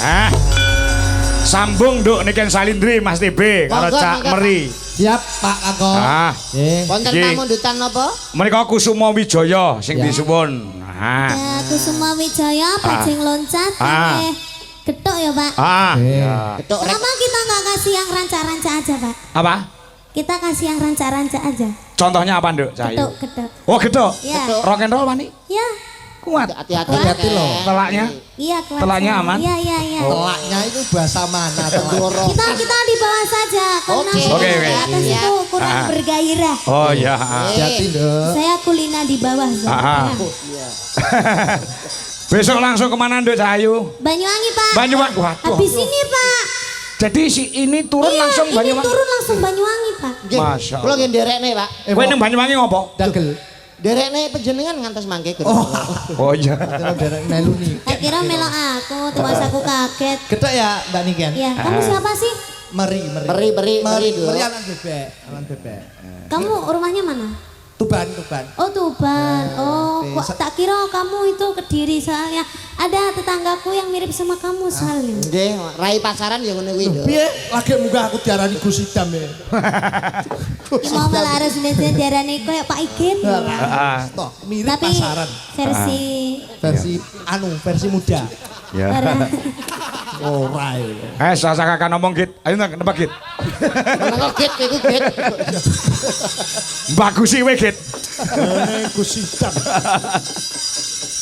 Ah. Sambung Nduk niken Salindri Mas TB karo Cak Meri. Siap Pak Kakok. Ah. Wonten pamundutan napa? Menika Kusuma Wijaya sing disuwun. Ah. Kusuma Wijaya bajing loncat getok ya Pak. Getok rek. Kenapa kita nggak kasih yang ranca-ranca aja Pak? Apa? Kita kasih yang ranca-ranca aja. Contohnya apa Nduk? Getok, getok. Oh, getok. Iya. Rock and roll Mani? Iya. Kuat. Hati-hati loh. Telaknya? Iya, kuat. Telaknya aman? Iya, iya, iya. Telaknya itu bahasa mana? Telak. Kita di bawah saja karena Oke. di atas itu kurang bergairah. Oh iya. Hati-hati Nduk. Saya kulina di bawah. Besok langsung kemana Nduk Cahayu? Banyuwangi Pak. Banyuwangi. Waduh. Habis ini Pak. Jadi si ini turun langsung Ini Banyuwangi. turun langsung Banyuwangi Pak. Masya Allah. Kula nggih nderekne, Pak. Kowe ning Banyuwangi ngopo? Dagel. Nderekne panjenengan ngantos mangke. Oh iya. Derek melu nih. Tak kira melok aku, terus aku kaget. Getok ya Mbak Niken? Ya, kamu siapa sih? Meri. Meri dulu. Meri anak bebek. Anak bebek. Kamu rumahnya mana? Tuban. Oh Tuban. Oh, kok tak kira kamu itu Kediri soalnya ada tetanggaku yang mirip sama kamu soalnya. Nggih, rai pasaran ya ngono kuwi lho. Piye? Lagi munggah aku diarani Gus Idam ya. Mau malah harus diarani kayak Pak Igit. Toh, mirip Tapi pasaran. Versi muda. Ya. Ora. Sasa kakak ngomong Git. Ayo nembak Git. Meneng git iku git. Bagus sih we Git. Gus Idam.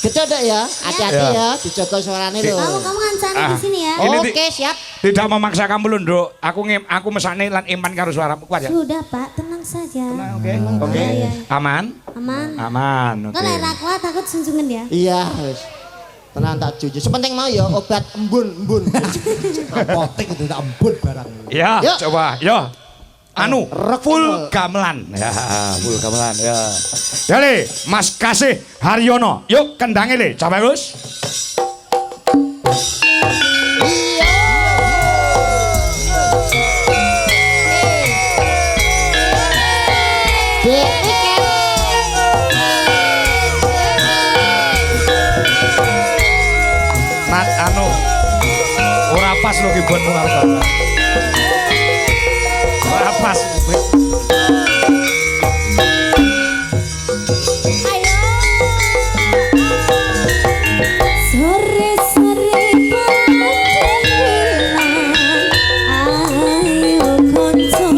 Getok Dok ya. Hati-hati ya, dijaga suarane lho. Kamu ngancani di sini ya. Oke, siap. Tidak memaksa kamu lho Nduk. Aku mesane lan iman karo suaramu kuat ya. Sudah Pak, tenang saja. Oke. Aman? Aman. Oke. Kalau enak kuat takut sunjungan ya. Iya, wis. Tenang tak jujur. Sepenting mau ya obat embun. Apotek itu tak embun barang. Ya, Yuk. coba. Yo. Full gamelan. Ya, full gamelan ya. Yale, Mas Kasih Haryono. Yuk kendange le, coba Gus. Nat ora pas lho kibonmu karo ora pas. Sore-sore ayo konco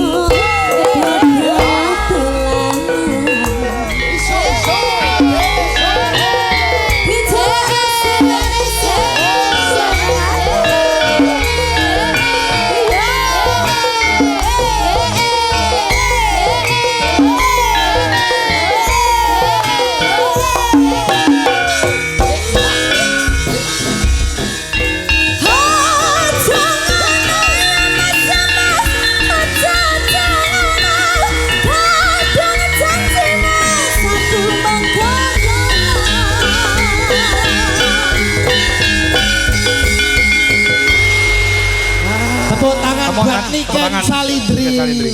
Tepuk tangan buat Niken Salindri.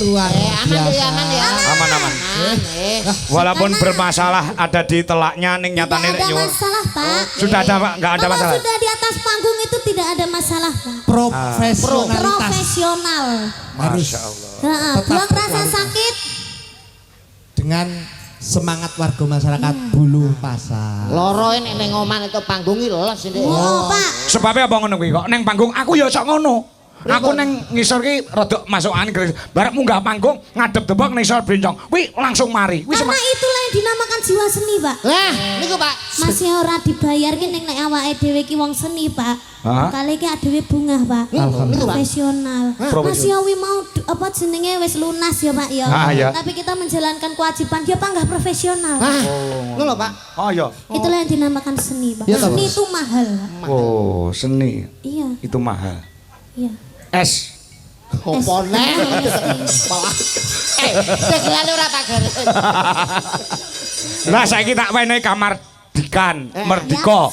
Luar biasa. Aman ya. Aman. Walaupun bermasalah ada di telaknya ning nyatane Tidak ada masalah Pak. Sudah ada enggak ada Kalau masalah. sudah di atas panggung itu tidak ada masalah Pak. Profesionalitas. Profesional. Masya Allah. Buang rasa sakit. Dengan semangat warga masyarakat Bulu Pasar. Loro nek ning oman itu panggung iki los ini. Oh Pak. Sebabnya apa ngono kuwi kok ning panggung aku ya sok ngono. Aku neng ngisor ki rada masuk angin geris. Barek munggah panggung ngadep tembok ning ngisor bencong. Kuwi langsung mari. Kuwi Karena itulah yang dinamakan jiwa seni Pak. Lah, niku Pak. Masih ora dibayar ki ning nek awake dhewe ki wong seni Pak. Kali ki adewe bungah Pak. Profesional. Masih wi mau apa jenenge wis lunas ya Pak ya. Ya. Tapi kita menjalankan kewajiban dia panggah profesional. Ngono Pak. Oh iya. Itulah yang dinamakan seni Pak. Ya, Seni itu mahal. Oh, seni. Iya, Itu mahal. iya. Es. Opo neh. Tegelane ora tak garis. Lah saiki tak wenehi kamardikan, merdika.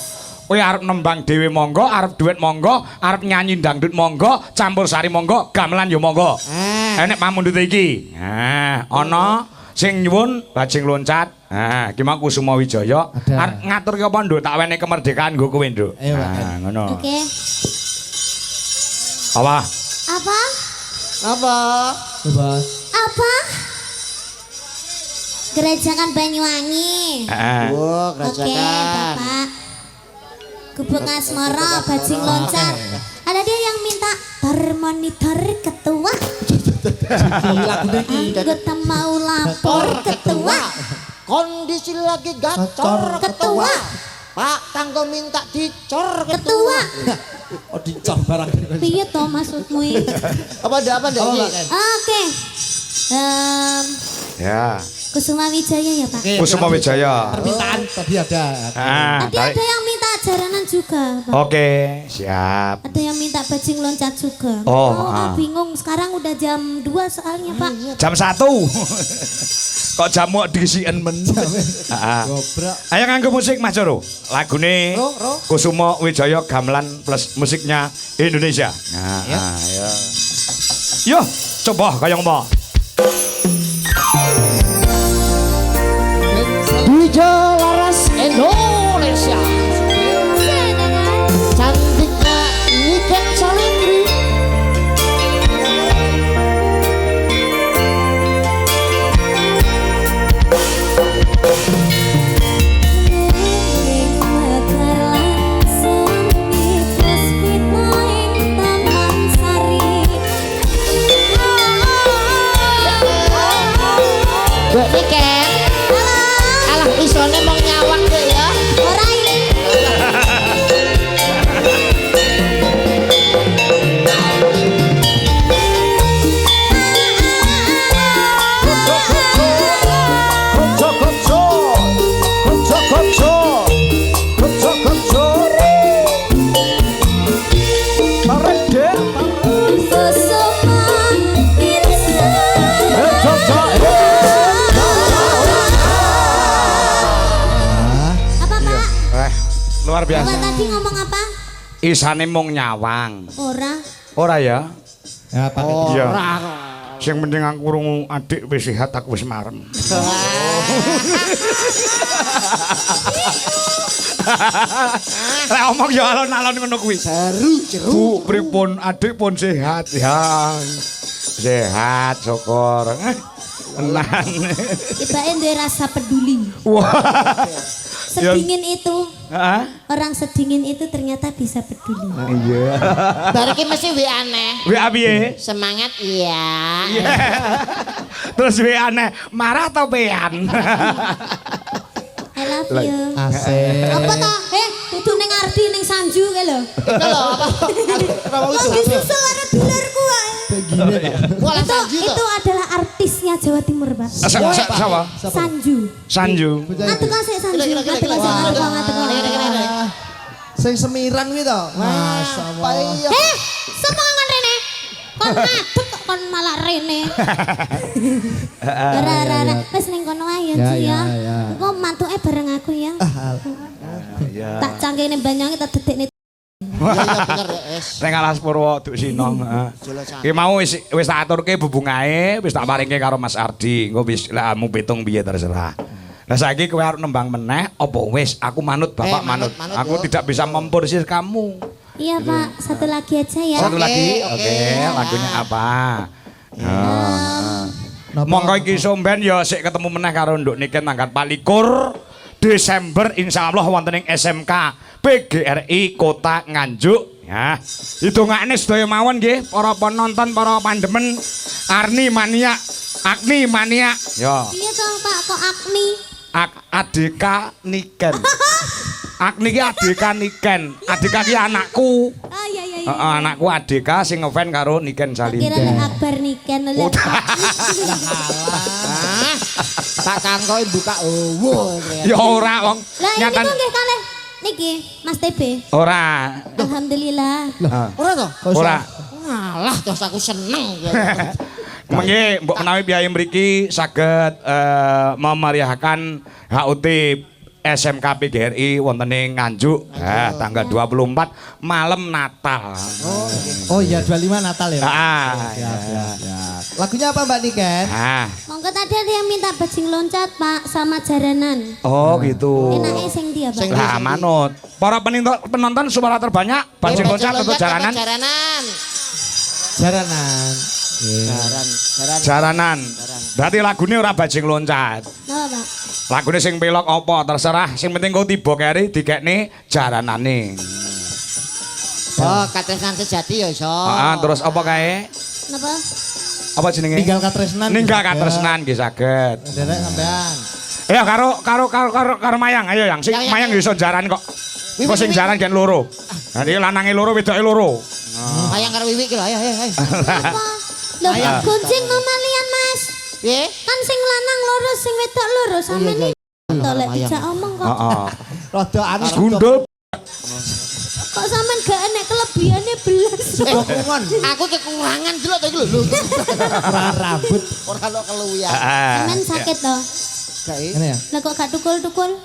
Kowe arep nembang dhewe monggo, arep duet monggo, arep nyanyi dangdut monggo, campur sari monggo, gamelan yo monggo. Enek pamundhut iki. Nah, ana sing nyuwun bajing loncat. Nah, iki mau Kusuma Wijaya. Arep ngatur ki apa nduk tak wenehi kemerdekaan nggo kowe nduk. Ayo, Pak. Nah, ngono. Oke. Apa? Apa? Apa? Bebas. Apa? Gerajakan Banyuwangi. Oh, Oke, gerajakan. Bapak. Gubuk Asmoro, bajing loncat. Ada dia yang minta bermonitor ketua. Anggota mau lapor ketua. Kondisi lagi gacor ketua. Pak Tanggo minta dicor ketua. Oh dicor barang. Piye to maksudmu iki? Apa Dek? Oke. Ya. Kusuma Wijaya ya, Pak. Kusuma Wijaya. Permintaan tadi ada. Tadi ada yang minta jaranan juga, Pak. Oke, siap. Ada yang minta bajing loncat juga. Oh, Bingung sekarang udah jam 2 soalnya, Pak. Jam 1. Kok jamu diisiin men. Gobrak. Ayo nganggo musik Mas Joro. Lagune Ro. Kusuma Wijaya gamelan plus musiknya Indonesia. Nah, ayo. Yo, coba kaya ngomong. DJ Laras Indonesia. Cantiknya Niken Salindri. Dek Niken. Alah isone mau nyawang deh ya. Ora ini. Luar Bapak biasa. tadi ngomong apa? Isane mung nyawang. Ora. Ora ya? Ya pakai Iya. Ora. Sing penting aku krungu adik wis sehat aku wis marem. Lek omong ya alon-alon ngono kuwi. Seru. Bu, pripun adik pun sehat ya. Sehat syukur. Tenan. Tibake duwe rasa peduli. Wah. Sedingin itu. Heeh. Orang sedingin itu ternyata bisa peduli. Iya. Bar iki mesti wi aneh. WA piye? Semangat iya. Terus WA aneh, marah atau pean? I love you. Asik. Apa toh? Kudu ning Ardi ning Sanju kae lho. Itu lho apa? Kok disusul ana dulurku wae. Wala Sanji Itu adalah artisnya Jawa Timur, Pak. Siapa? Sanju. Sanju. Ngatek sik Sanju. Ngatek sik. Sing semiran kuwi to. Masyaallah. Semangat rene. Kon ngadeg kok kon malah rene. Ora. Wis ning kono ae Ya, ya. ya. Kok mantuke bareng aku ya. Tak cangkene Banyuwangi tak dedekne. Iya bener es. Ning Alas Purwo Duk Sinong, heeh. Ki mau wis tak aturke bubungae, wis tak paringke karo Mas Ardi. Engko wis lek amu pitung piye terserah. Lah saiki kowe arep nembang meneh apa wis aku manut Bapak manut. Aku tidak bisa memporsir kamu. Iya, Pak. Satu lagi aja ya. Satu lagi. Oke, lagunya apa? Monggo iki somben ya sik ketemu meneh karo Nduk Niken tanggal 24 Desember insyaallah wonten ing SMK PGRI Kota Nganjuk ya. Hitungane sedaya mawon nggih para penonton, para pandemen Arni Mania, Agni Mania. Ya. Iya toh, Pak, kok Agni? Adika Niken. Agni ki Adika Niken. Adika ki anakku. Oh iya. Heeh, anakku Adika sing ngefan karo Niken Salin. Kira Akbar Niken lho. Tak kangkoi buka Ya ora wong. Lah ini kok nggih kalih niki Mas TB. Ora. Alhamdulillah. Ora toh? Ora. Ngalah terus aku seneng. Mengki mbok menawi piyai mriki saged memeriahkan HUT SMK PGRI wonten ing Nganjuk tanggal 24 malam Natal. Oh iya 25 Natal ya. Siap. Lagunya apa Mbak Niken? Monggo tadi ada yang minta bajing loncat, Pak, sama jaranan. Oh gitu. Enake sing dia, Pak. Lah manut. Para penonton suara terbanyak bajing loncat atau jaranan? Jaranan. Jaranan. Jaranan. Berarti lagune ora bajing loncat. Napa, Pak? Lagune sing pelok apa terserah, sing penting kau tiba keri dikekne jaranane. Oh, katresnan sejati ya iso. Heeh, terus apa kae? Napa? Apa jenenge? Ninggal katresnan. Ninggal katresnan nggih saged. Derek sampean. Ya karo Mayang, ayo yang sing Yang, Mayang iso jaran kok. Kok sing jaran gen loro. Nah iki lanange loro wedoke loro. Mayang karo Wiwi ki lho, ayo. Apa? Lho, gonceng mamalian, Mas. Piye? Kan sing lanang loro, sing wedok loro sampeyan. Tolek dijak omong kok. Heeh. Rada anu Gundul. Kok sampean gak enek kelebihane belas. dokumen. Aku kekurangan delok to iki lho. Kurang rambut. Ora ono keluwian. Sampean sakit to? Gak Ini ya. Lah kok gak tukul-tukul?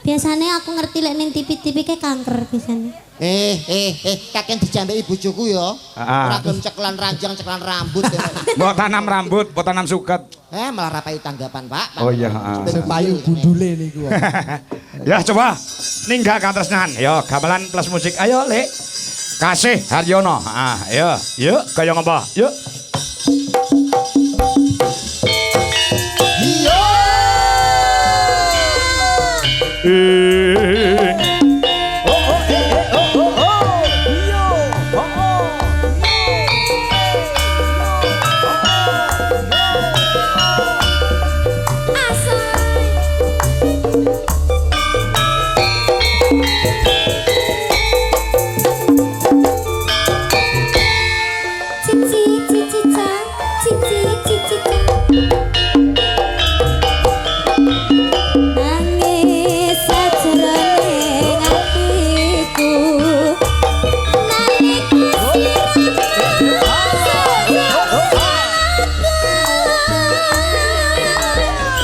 Biasanya aku ngerti lek ning tipi-tipi kayak kanker biasanya. kakek dijambeki bojoku ya. Ora gelem ceklan ranjang, ceklan rambut. Mbok tanam rambut, mbok tanam suket. Malah rapai tanggapan, Pak. Oh iya, heeh. Payu gundule niku. Ya coba ninggal katresnan. Yo gamelan plus musik. Ayo, Lek. Kasih Haryono. Ayo. Yuk, kaya ngapa? Yuk. Nangis sajroning atiku.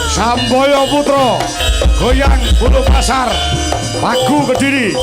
Samboyo Putra, goyang bulu pasar, lagu Kediri.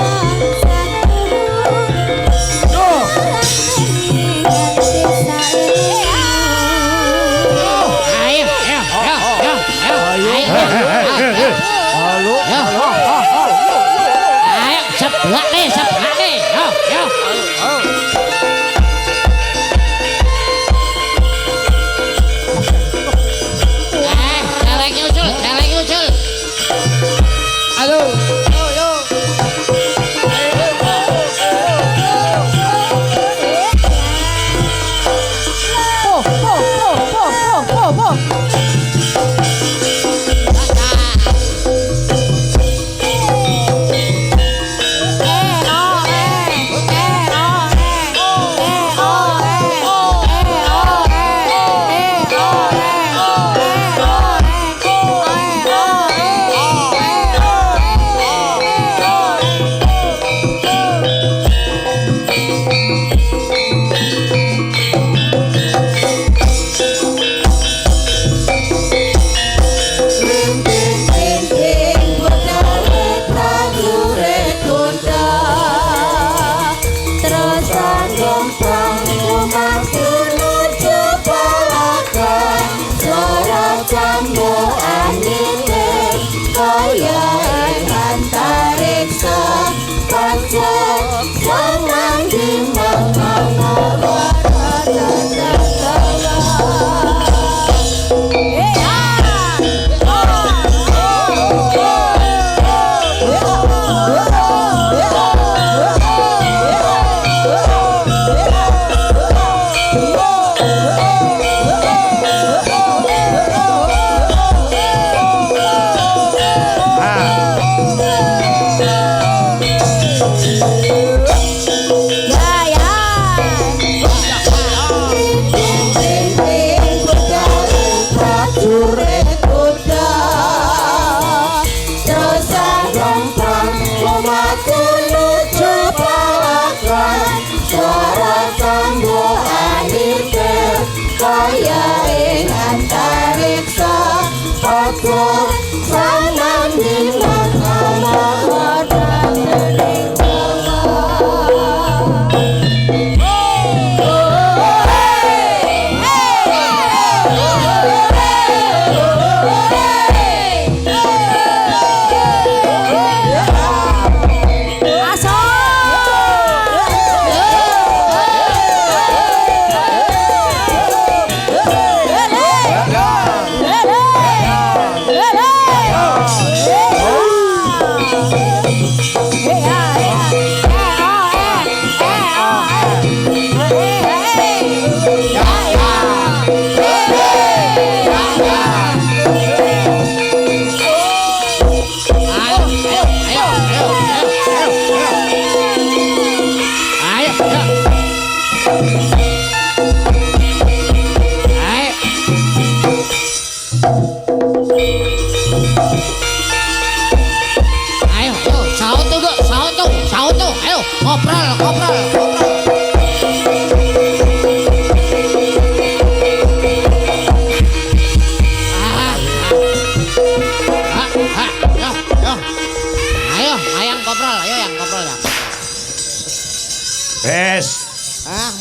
Aku kan sayang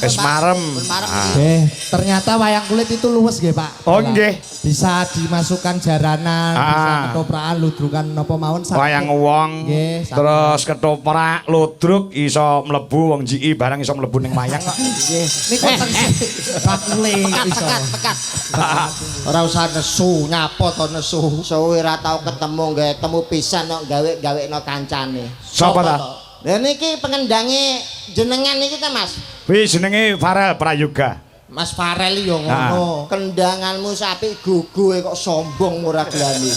Wis marem. Ternyata wayang kulit itu luwes nggih, Pak. Oh nggih. Bisa dimasukkan jaranan, bisa ketoprakan, ludrukan napa mawon wayang wong. Terus ketoprak, ludruk iso mlebu wong jiki barang iso mlebu ning wayang kok. Nggih. Niku kulit iso. Pekat. Ora usah nesu, nyapa to nesu. Suwe ora tau ketemu nggih, temu pisan kok gawe-gawekno kancane. Sapa ta? Lah niki pengendange jenengan niki ta, Mas? Kuwi jenenge Farel Prayoga. Mas Farel yo ngono. Kendanganmu sapi gugu kok sombong ora gelani.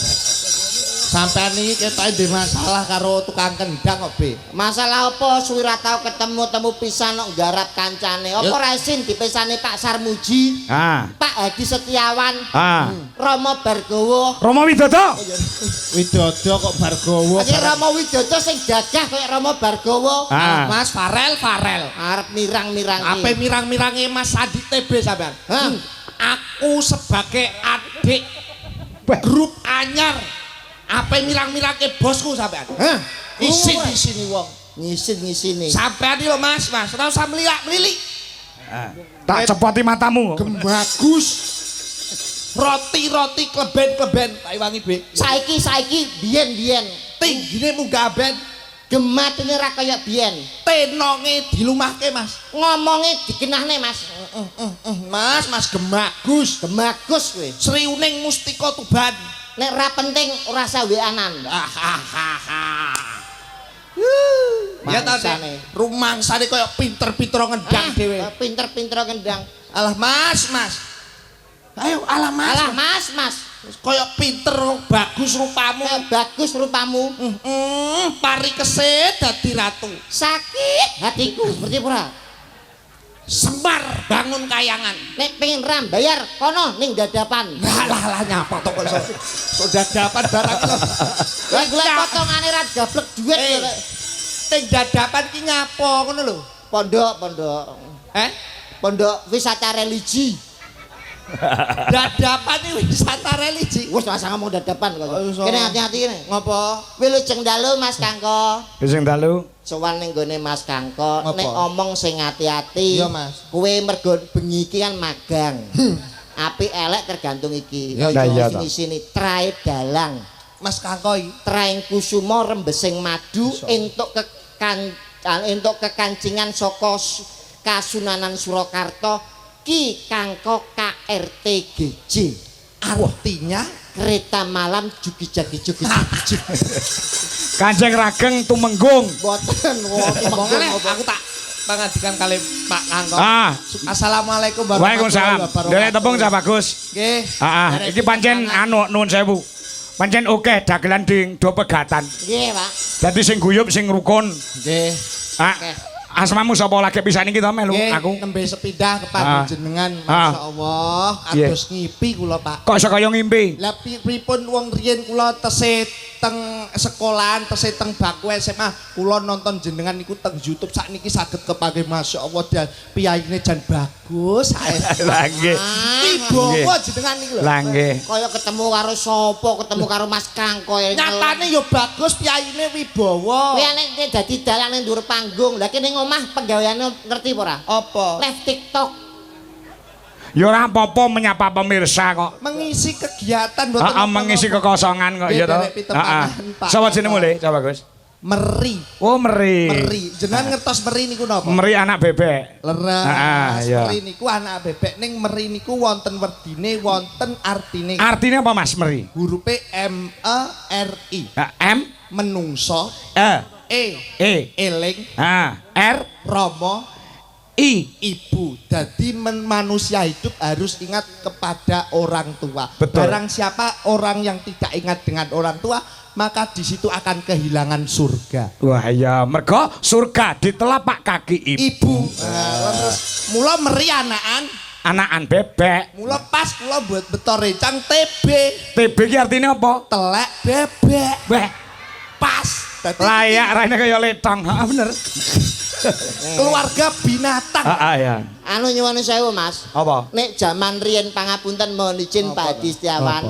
Sampean iki ketoke ndek masalah karo tukang kendang kok, Be. Masalah apa suwi ra tau ketemu pisan kok nggarap kancane. Apa ra isin dipisani Pak Sarmuji? Pak Hadi Setiawan. Rama Bargowo. Rama Widodo. Widodo kok Bargowo. Iki Rama Widodo sing gagah kaya Rama Bargowo. Mas Farel. Arep mirang-mirangi. Ape mirang-mirangi Mas Adi TB sampean? Aku sebagai adik grup anyar. Apa mirang-mirake bosku sampean? Isin di sini wong. Ngisin-ngisini. Sampean iki lho Mas, ora usah meliak-melilik. Tak cepoti matamu. Bagus. Roti-roti kleben-kleben tak iwangi, Be. Saiki biyen. Tinggine munggah ben. Gematine ra kaya biyen. Tenonge dilumahke, Mas. Ngomongnya dikenahne, Mas. Mas gemagus. Gemagus kowe. Sriuning Mustika Tuban. Nek ra penting ora usah weanan. Ya ta, rumangsane kaya pinter-pinter ngendang dhewe. Pinter-pinter ngendang. Alah, Mas. Ayo, alah, Mas. Kaya pinter, bagus rupamu. Bagus rupamu. Pari keset dadi ratu. Sakit hatiku seperti pura. Semar bangun kayangan. Nek pengen ram bayar kono ning dadapan. Lah nyapa to kok iso dadapan barang. Lah golek potongane ra gablek dhuwit kok. Ning dadapan ki nyapa ngono lho. Pondok. Pondok wisata religi. Dadapan iki wisata religi. Wis ora usah ngomong dadapan kok. Kene hati-hati kene. Ngopo? Wilujeng dalu Mas Kangko. Sing dalu. Sowan ning gone Mas Kangko, nek omong sing ati-ati. Iya, Mas. Kowe mergo bengi iki kan magang. Apik elek tergantung iki. Sini trae dalang. Mas Kangko iki traing kusuma rembesing madu entuk kekancingan saka Kasunanan Surakarta Ki Kangko KRTGJ. Artinya kereta malam jugi-jagi. Kanjeng Rageng Tumenggung. Boten aku tak pangandikan kali Pak Kangko. Assalamualaikum warahmatullahi wabarakatuh. Waalaikumsalam. Tepung Cak Bagus. Nggih. Iki pancen nuwun sewu. Pancen akeh dagelan ding do pegatan. Nggih, Pak. Dadi sing guyub sing rukun. Nggih. Asmamu sapa lagi pisan iki to melu aku. Nembe sepindah kepada jenengan masyaallah kados ngipi kula Pak. Kok iso kaya ngimpi? Lah pripun wong riyen kula tesih teng sekolahan tesih teng Baku SMA kula nonton jenengan niku teng YouTube sakniki saged kepanggih masyaallah dan piyaine jan bagus sae. Lah nggih. Wibowo jenengan niku lho. Lah nggih. Kaya ketemu karo sapa, ketemu karo Mas Kangko. Nyatane ya bagus piyaine wibowo. Kuwi nek dadi dalang ning dhuwur panggung. Lah kene ngomah penggaweane ngerti apa ora? Apa? Live TikTok. Ya ora apa-apa menyapa pemirsa kok. Mengisi kegiatan mboten. Heeh, mengisi kekosongan kok ya to. Heeh. Sapa jenengmu Le? Coba Gus. Meri. Oh, Meri. Meri. Jenengan ngertos Meri niku napa? Meri anak bebek. Leres. iya. Meri niku anak bebek ning Meri niku wonten werdine, wonten artine. Artinya apa Mas Meri? Hurufe M E R I. M Menungso. E Eling. R Rama. I Ibu. Jadi manusia hidup harus ingat kepada orang tua. Betul. Barang siapa orang yang tidak ingat dengan orang tua, maka di situ akan kehilangan surga. Wah ya, mergo surga di telapak kaki Ibu. Mula Meri anakan bebek. mula pas kula buat beto rencang TB. TB ki artinya apa? Telek bebek. Beh, Pas. Dadi layak raine kaya letong. Heeh bener. keluarga binatang. Heeh ya. Anu nyuwun sewu Mas. Apa? Nek jaman riyen pangapunten mohon izin Pak Hadi Setiawan,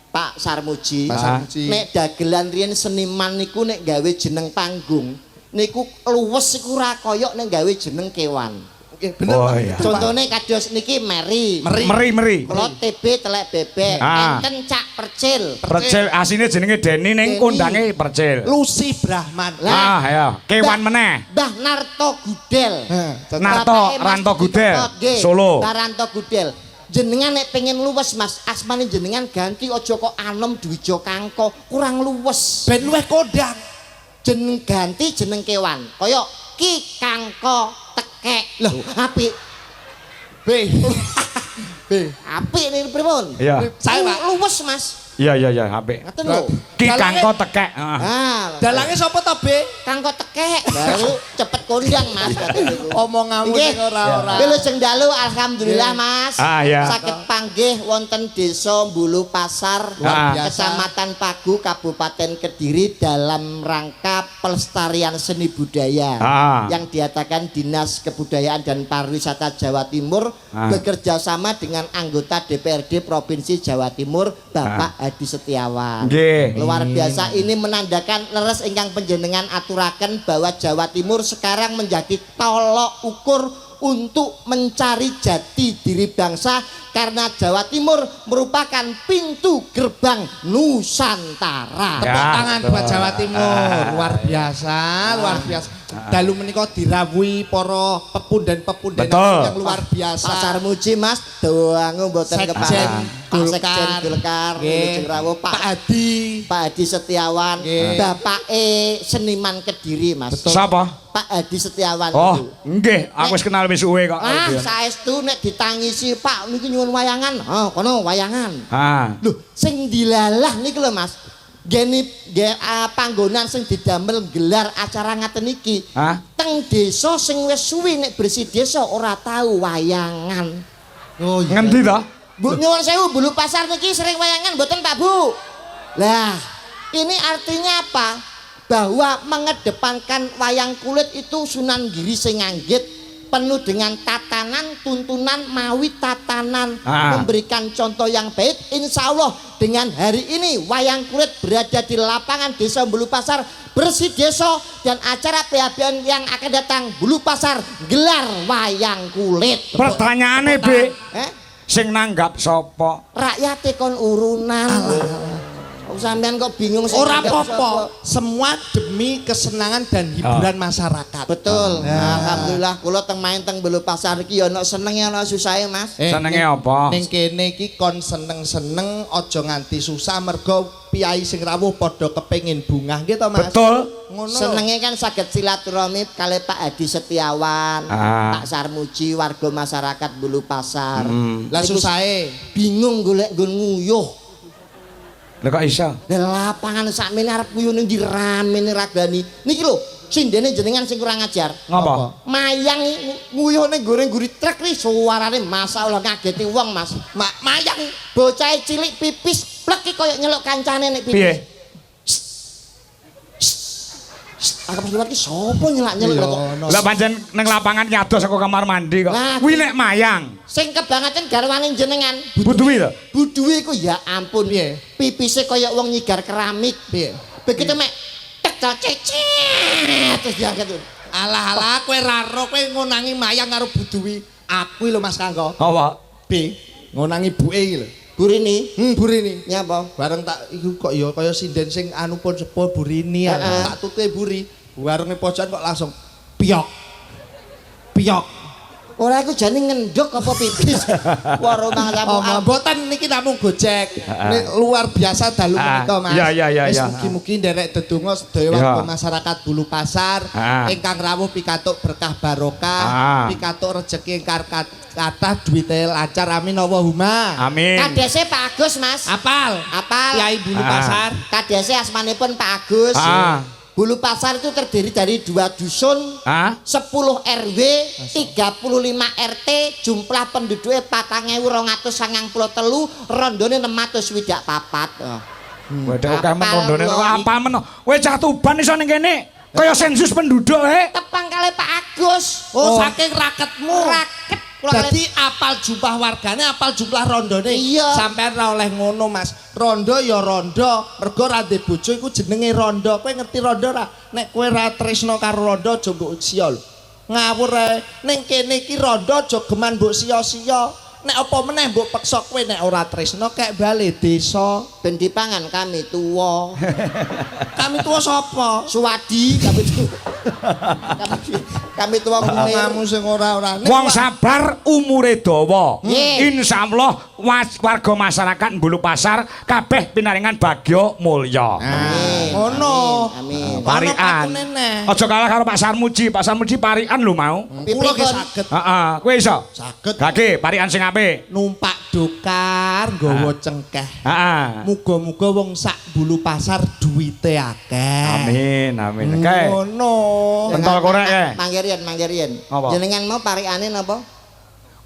Pak Sarmuji. Pak Sarmuji. Nek dagelan riyen seniman niku nek gawe jeneng panggung niku luwes iku ora kaya nek gawe jeneng kewan. Oke, bener Oh, Pak. iya. Contohnya kados niki Meri. Meri. Kalau TB telek bebek, enten Cak Percil. Percil asine jenenge Deni ning Deni. kondange Percil. Lucy Brahman. Lah. Ya, kewan meneh. Mbah Narto Gudel. Narto, Bapake Mas Ranto Didi Gudel, Kempot, nggih. Solo. Mbah Ranto Gudel. Jenengan nek pengen luwes Mas, asmane jenengan ganti aja kok Anom Dwijo Kangko, kurang luwes. Ben luwih kondang. Jeneng ganti jeneng kewan. Kaya Ki Kangko Tekek. Loh, apik. B. B. Apik niku pripun? Iya. Saya, Pak. Luwes Mas. Iya, apik. Ngoten lho. Ki Dalange- kangko tekek. Dalange sapa to, B? Kangko Tekek baru cepet kondang Mas. Omonganmu Nggih. sing ora-ora. Wilujeng dalu alhamdulillah Mas. Iya. Saged panggih wonten Desa Bulu Pasar, Luar biasa. Kecamatan Pagu, Kabupaten Kediri dalam rangka pelestarian seni budaya yang diadakan Dinas Kebudayaan dan Pariwisata Jawa Timur bekerja sama dengan anggota DPRD Provinsi Jawa Timur Bapak Hadi Setiawan. Nggih. Luar biasa, ini menandakan leres ingkang panjenengan aturaken bahwa Jawa Timur sekarang menjadi tolok ukur untuk mencari jati diri bangsa karena Jawa Timur merupakan pintu gerbang Nusantara. Ya. Tepuk tangan buat Jawa Timur. Luar biasa, luar biasa. Dalu menika dirawuhi para pepunden-pepunden Betul. yang luar biasa. Pak Sarmuji Mas, doangu mboten Sekjen kepareng. Pak Golkar. Sekjen Golkar, Nggih. Wilujeng rawuh Pak Pak Hadi. Pak Hadi Setiawan, Nggih. bapake seniman Kediri Mas. Sapa? Pak Hadi Setiawan Oh, itu. nggih, aku wis kenal wis suwe kok. Ah, saestu nek ditangisi Pak niki nyuwun wayangan. Oh, kono wayangan. Loh, sing dilalah niku lho Mas. Geni panggonan sing didamel gelar acara ngaten iki. Teng desa sing wis suwi nek bersih desa ora tahu wayangan. Oh iya. Ngendi to? Bu nyuwun sewu Bulu Pasar niki sering wayangan mboten Pak Bu? Lah, ini artinya apa? Bahwa mengedepankan wayang kulit itu Sunan Giri sing nganggit penuh dengan tatanan, tuntunan, mawi tatanan, memberikan contoh yang baik. Insya Allah dengan hari ini wayang kulit berada di lapangan Desa Bulu Pasar, bersih desa, dan acara PHBN yang akan datang Bulu Pasar gelar wayang kulit. Pertanyaane, B. Sing nanggap sapa? Rakyate kon urunan. Sampean kok bingung sing Ora nanggap apa-apa, sapa? semua demi kesenangan dan hiburan masyarakat. Betul. Alhamdulillah kula teng main teng Bulu Pasar iki ya ana senenge ana susahe Mas. Senenge apa? Ning kene iki kon seneng-seneng aja nganti susah mergo piyai sing rawuh padha kepengin bungah gitu Mas. Betul. Ngono. Senenge kan saged silaturahmi kali Pak Hadi Setiawan, Pak Sarmuji, warga masyarakat Bulu Pasar. Lah susahe Bingung golek nggon nguyuh. Lha kok iso? Lah lapangan sakmene arep nguyuh ning diramene ragani. Niki lho, sindene jenengan sing kurang ajar. Ngapa? Mayang nguyuh ning goreng-guri trek ri suarane masyaallah ngageti wong Mas. Mayang bocah cilik pipis plek iki koyo nyeluk kancane nek Piye? pipis. Pas liwat ki sapa nyelak-nyeluk kok. Lah pancen ning lapangan nyados saka kamar mandi kok. Nah, Kuwi nek mayang. Sing kebangetan garwane jenengan. Buduwi lho. Buduwi ku ya ampun piye. Pipise kaya wong nyigar keramik piye. Begitu mek tek cecet terus diangkat. Alah kowe ra ro kowe ngonangi mayang karo Buduwi. Aku lho Mas Kanggo. Apa? B ngonangi buke iki lho. Burini. Burini. Nyapa? Bareng tak iku kok ya kaya sinden sing anu pun sepo Burini ya. Tak tutuke buri. Warunge pojokan kok langsung piok. Piok. Ora iku jane ngendhok apa pipis. Warung mangamu. Mboten niki namung Gojek. Ini luar biasa dalu menika Mas. Iya. Mugi-mugi nderek dedonga sedaya warga masyarakat Bulu Pasar ingkang rawuh pikatuk berkah barokah, pikatuk rejeki ingkang kathah duwite lancar amin Allahumma. Amin. Kadese Pak Agus Mas. Apal. Kiai Bulu Pasar. Kadese asmanipun Pak Agus. Bulu Pasar itu terdiri dari 2 dusun, 10 RW, 35 RT, jumlah penduduknya 4.293, rondone 624. Waduh, oke men rondone apa men? Kowe cah Tuban iso ning kene. Kaya sensus penduduk Tepang kali Pak Agus. Oh, saking raketmu. Raket. Jadi apal jumlah wargane, apal jumlah rondone. Iya. Sampeyan ra oleh ngono, Mas. Rondo ya rondo, mergo ra ndek bojo iku jenenge rondo. Kowe ngerti rondo ra? Nek kowe ra tresno karo rondo aja mbok sia lho. Ngawur ae. Ning kene iki rondo aja geman mbok sia-sia. Nek apa meneh mbok peksa kowe nek ora tresno kek bali desa. Ben dipangan kami tuwa. Kami tuwa sapa? Suwadi kami tuwa. Kami tuwa munir. Kamu sing ora-ora. Wong sabar umure dawa. Nggih. Insyaallah warga masyarakat Bulu Pasar kabeh pinaringan bagya mulya. Amin. Ngono. Amin. Parian. Aja kalah karo Pak Sarmuji. Pak Sarmuji parian lho mau. Kula ki saged. Heeh, kowe iso? Saged. Gage parian sing apik. Numpak dokar nggawa cengkeh. Heeh. Muga-muga wong sak Bulu Pasar duwite akeh. Amin. Oke. Ngono. Pentol korek ya. Manggerian. Apa? Jenengan mau pariane napa?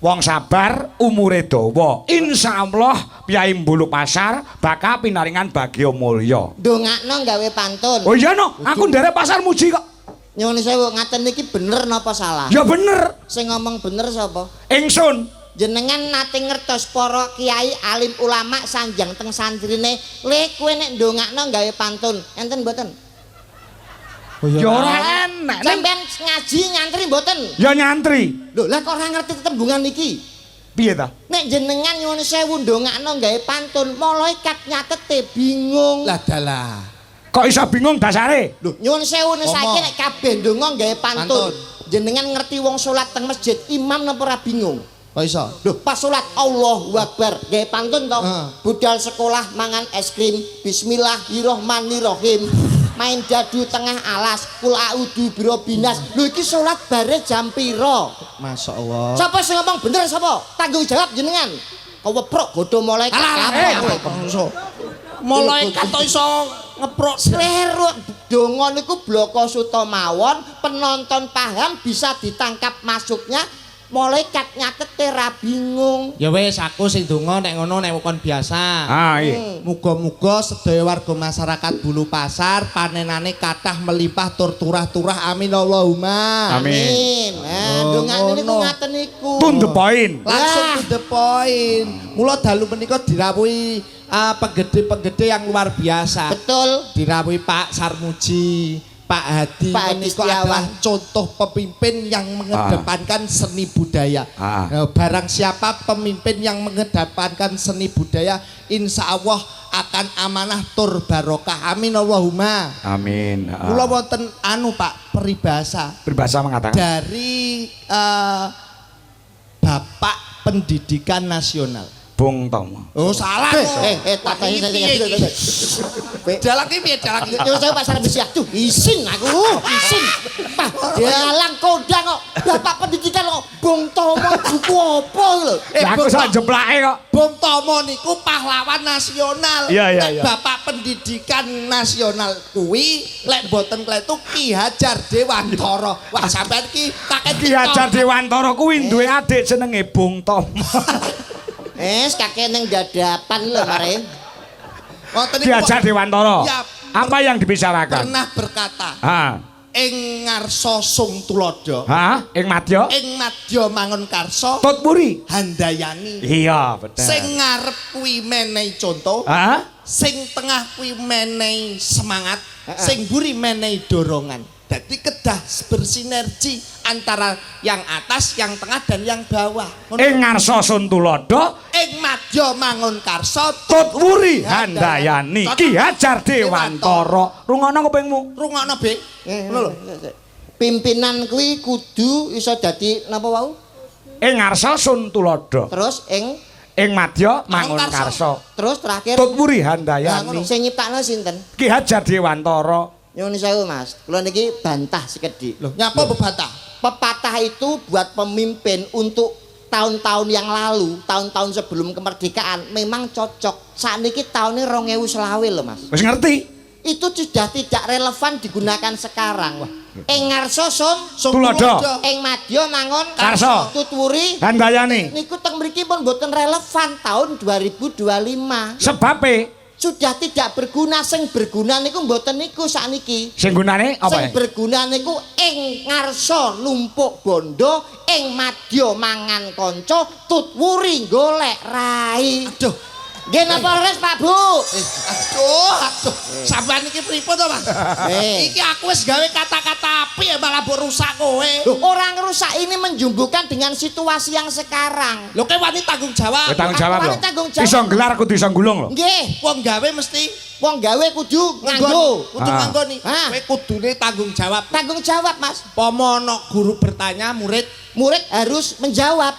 Wong sabar umure dawa. Insyaallah piyai Bulu Pasar bakal pinaringan bagya mulya. Ndongakno gawe pantun. Oh iya no, aku nderek Pasar Muji kok. Nyuwun sewu ngaten niki bener napa salah? Ya bener. Sing ngomong bener sapa? Ingsun. Jenengan nate ngertos para kiai alim ulama sanjang teng santrine, "Le kowe nek ndongakno gawe pantun." Enten mboten? Ya ora enak. Sampeyan ngaji nyantri mboten? Ya nyantri. Lho, lah kok ora ngerti tembungan iki? Piye ta? Nek jenengan nyuwun sewu ndongakno gawe pantun, malaikat nyatete bingung. Lah dalah. Kok iso bingung dasare? Lho, nyuwun sewu saiki nek kabeh ndonga gawe pantun. Pantun. Jenengan ngerti wong salat teng masjid, imam napa ora bingung? Kok iso? Loh, pas salat Allahu Akbar, gawe pantun to. Budal sekolah mangan es krim, bismillahirrahmanirrahim. Main dadu tengah alas, kul a'udzu birobinas. Lho iki salat bare jam pira? Masyaallah. Sapa sing ngomong bener sapa? Tanggung jawab jenengan. Keweprok godho malaikat. Malaikat kok iso ngeprok Slero donga niku bloko suta mawon, penonton paham bisa ditangkap masuknya. Malaikat nyatete ra bingung. Ya wis aku sing donga nek ngono nek kon biasa. Iya. Muga-muga sedaya warga masyarakat Bulu Pasar panenane kathah melimpah tur turah-turah amin Allahumma. Amin. Dongane niku ngaten niku. To the point. Langsung to the point. Mula dalu menika dirawuhi penggede-penggede yang luar biasa. Betul. Dirawuhi Pak Sarmuji, Pak Hadi menika adalah contoh pemimpin yang mengedepankan seni budaya. Barang siapa pemimpin yang mengedepankan seni budaya, insya Allah akan amanah tur barokah. Amin Allahumma. Amin. Kula wonten anu Pak peribahasa. Peribahasa mengatakan Dari Bapak Pendidikan Nasional. Bung Tomo. Oh salah kok. Tatahi saja. Dalang ki piye dalang ki? Yo saya pasar besi aduh, isin aku. Isin. Pak, dalang kondang kok. Bapak pendidikan kok Bung Tomo buku apa lho? Lah aku sak jeplake kok. Bung Tomo niku pahlawan nasional. Iya. Nek Bapak Pendidikan Nasional kuwi lek mboten kletu Ki Hajar Dewantara. Wah sampean ki kakek Ki Hajar Dewantara kuwi duwe adik jenenge Bung Tomo. Kakek neng dadapan lho mare. Ngoten Ki Hajar Dewantara. Ya, Apa yang dibicarakan? pernah berkata, ing ngarsa sung tulodo. Ha, ing madya. Ing madya mangun karsa. Tutpuri. Handayani. Iya, bener. Sing ngarep kuwi menehi conto. Ha? Sing tengah kuwi menehi semangat. Sing mburi menehi dorongan. Jadi kedah bersinergi antara yang atas, yang tengah dan yang bawah. Ing ngarsa sun tulodo, Ing madya mangun karsa. tutwuri handayani. Ki Hajar Dewantara. Rungokno kupingmu. Rungokno, Be. Ngono lho. Pimpinan kuwi kudu iso dadi napa wau? Ing ngarsa sun tulodo. Terus Ing madya mangun karsa. terus terakhir Tutwuri handayani. sing nyiptakno sinten? Ki Hajar Dewantara. Nyuwun sewu Mas, kula niki bantah sekedhik. Loh, nyapa bebantah? Pepatah itu buat pemimpin untuk tahun-tahun yang lalu, tahun-tahun sebelum kemerdekaan memang cocok. Saat ini tahunnya 2020 loh Mas. Wis ngerti? Itu sudah tidak relevan digunakan sekarang. Ing ngarsa sun tulodo. ing madya mangun Karsa. tutwuri Handayani. niku teng mriki pun mboten relevan tahun 2025. Sebabe Sudah tidak berguna, sing berguna niku mboten niku sakniki. sing gunane apa Sing ya? berguna niku ing ngarsa lumpuk bondo, ing madya mangan kanca, tutwuri golek rai. Aduh. Nggih napa res Pak Bu? Aduh. Sampeyan iki pripun to, Mas? Iki aku wis gawe kata-kata apik ya malah mbok rusak kowe. Loh, orang rusak ini menjumbukan dengan situasi yang sekarang. Lho kowe wani tanggung jawab. Tanggung jawab Aku lho. wani tanggung jawab. Iso gelar kudu iso gulung lho. Nggih, Wong gawe mesti wong gawe kudu nganggo. Kudu Ah. nganggo nih. Ah. Kowe kudune tanggung jawab. Tanggung jawab, Mas. Pomo ana guru bertanya, murid Harus menjawab.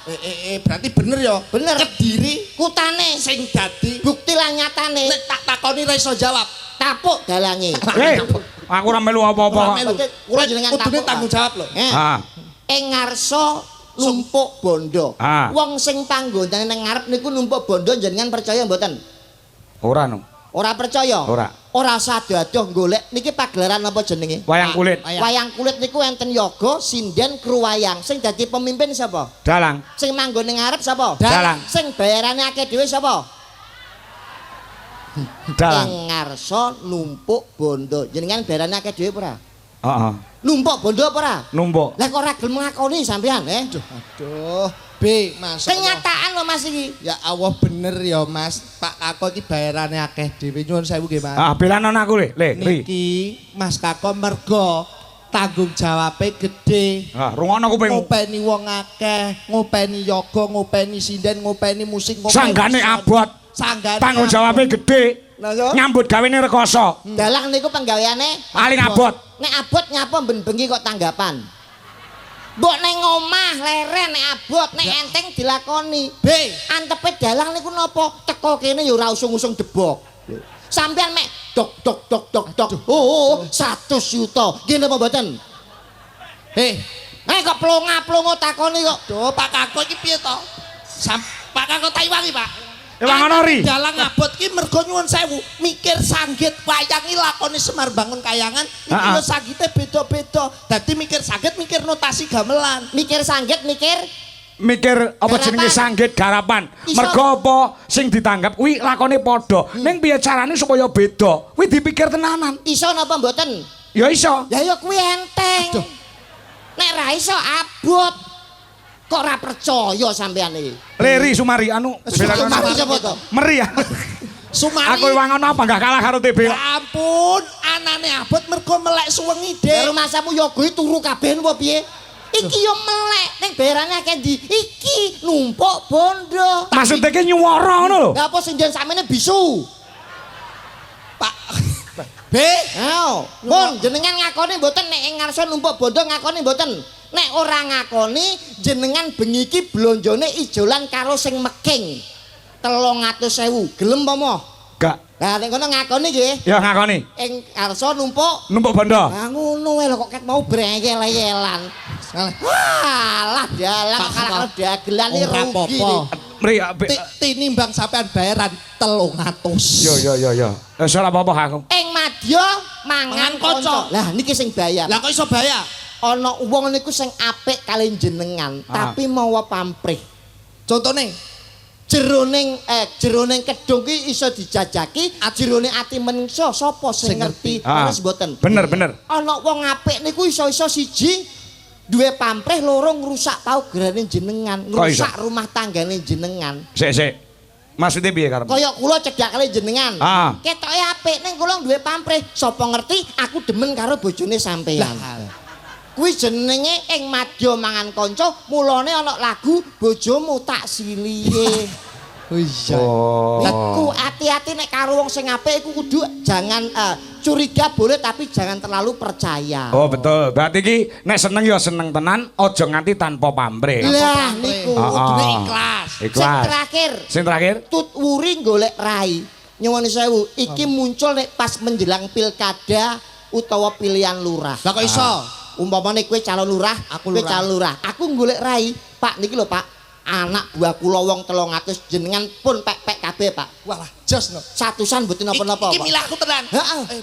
berarti bener ya. Bener. Kediri Kutane, sing dadi bukti lan nyatane. nek tak takoni ra iso jawab. Tapuk dalange. Aku ora melu apa-apa. Ora melu. Kula jenengan Kudune tapuk, tanggung Pak. jawab lho. Ah. Ing ngarsa numpuk bondo. Ah. Wong sing panggonan nang ngarep niku numpuk bondo jenengan percaya mboten? Ora no. Ora percaya? Ora. Ora sadoh golek niki pagelaran apa jenenge? Wayang kulit. Wayang kulit niku enten yoga, sinden, kruwayang. Sing dadi pemimpin sapa? Dalang. Sing manggon ning ngarep sapa? Dalang. Sing bayarane akeh dhewe sapa? Dalang. Ing ngarsa numpuk bondo. Jenengan bayarane akeh dhewe ora? Heeh. Numpuk bondo apa ora? Numpuk. Lah kok ora gelem ngakoni sampean, Aduh. B, Mas. Kenyataan lho Mas iki. Ya Allah bener ya Mas. Pak Kako iki bayarane akeh dhewe. Nyuwun sewu nggih, Mas. Ah, belanon aku le, Ri. Niki Mas Kako mergo tanggung jawabe gede. Ah, rungokno kupingmu. Ngopeni wong akeh, ngopeni yoga, ngopeni sinden, ngopeni musik, ngopeni Sanggane sound. abot. Sanggane Tanggung jawabnya gede. Lah yo. Nyambut gawene rekoso. Dalang niku penggaweane Aling abot. nek abot nyapa ben bengi kok tanggapan. Mbok ning omah leren nek abot, nek enteng dilakoni. B. Antepe dalang niku napa? Teko kene ya ora usung-usung debok. Sampeyan mek dok dok dok dok dok. Oh, 100 juta. Nggih napa mboten? Heh, Kok plonga-plongo takoni kok. duh Pak Kako iki piye to? Pak Kako Taiwangi, Pak. Ewangono Ri. Dalang abot ki mergo nyuwun sewu, mikir sanggit wayangi lakoni Semar Bangun Kayangan, iki lho sanggite beda-beda. Dadi mikir sanggit, mikir notasi gamelan. Mikir sanggit, mikir Mikir apa Garapan. jenenge sanggit garapan. Iso. Mergo apa sing ditanggap kuwi lakone padha. Ning piye carane supaya beda? Kuwi dipikir tenanan. iso napa mboten? Ya iso. Ya ya kuwi enteng. Nek ra iso abot. Kok ora percaya sampean iki? Leri Sumari anu Sumari sapa to? Meri ya. Sumari. Aku wangono apa enggak kalah karo TB. Ya ampun, anane abot mergo melek suwengi, Dik. Rumah samu yoga turu kabeh apa piye? Iki yo melek ning bayarane akeh ndi? Iki numpuk bondo. Maksudnya ki nyuwara ngono lho. Lah apa sinden samene bisu? Pak. B. Ayo, pun jenengan ngakoni mboten nek ing ngarsa numpuk bondo ngakoni mboten? Nek ora ngakoni jenengan bengi iki blonjone ijolan karo sing meking. 300.000. Gelem apa moh? Enggak. Lah nek kono ngakoni nggih. Ya ngakoni. Ing ngarsa numpuk. Numpuk bondo. Lah ngono wae lho kok ket mau brengkel-yelan. Alah dalang karo dagelan iki Ora rugi. apa-apa. Meri Tinimbang sampean bayaran 300. Yo. Wis ora apa-apa aku. Ing madya mangan Mangan kanca. kanca. Lah niki sing bayar. Lah kok iso bayar? Ana wong niku sing apik kali jenengan, tapi mawa pamrih. Contone jeroning kedung ki iso dijajaki, jeroning ati menungso sapa sing ngerti? Terus mboten. Bener. Ana wong apik niku iso-iso siji duwe pamrih, loro ngrusak paugerane jenengan, ngrusak rumah tanggane jenengan. Sik. Maksudnya piye karep? Kaya kula cedhak kali jenengan. Ketoke apik ning kula duwe pamrih, sapa ngerti aku demen karo bojone sampeyan. Kuwi jenenge ing madya mangan kanca, mulane ana lagu bojomu tak silihe. Oh iya. Iku hati-hati nek karo wong sing apik iku kudu jangan curiga boleh tapi jangan terlalu percaya. Oh betul. Berarti iki nek seneng ya seneng tenan, aja nganti tanpa pamrih. Lah niku kudune ikhlas. Sing terakhir. Tut wuri golek rai. Nyuwun sewu, iki muncul nek pas menjelang pilkada utawa pilihan lurah. Lah kok iso? Umpamane kowe calon lurah, kowe calon lurah. Aku golek rai. Pak niki lho Pak. Anak buah kula wong 300 jenengan pun pek-pek kabeh, Pak. Walah, jos no. Satusan mboten napa-napa, Pak. Iki milahku tenan.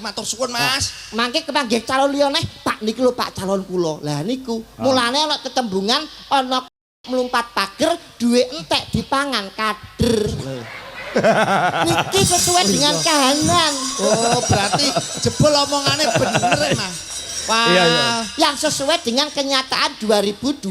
Matur suwun, Mas. Mangke kepanggih calon liyane, Pak niki lho Pak calon kula. Lah niku, mulane ana tetembungan ana mlumpat pager, duwe entek dipangan kader. Niki sesuai dengan kahanan. Oh, berarti jebol omongane bener, Mas. Wah, yang sesuai dengan kenyataan 2025.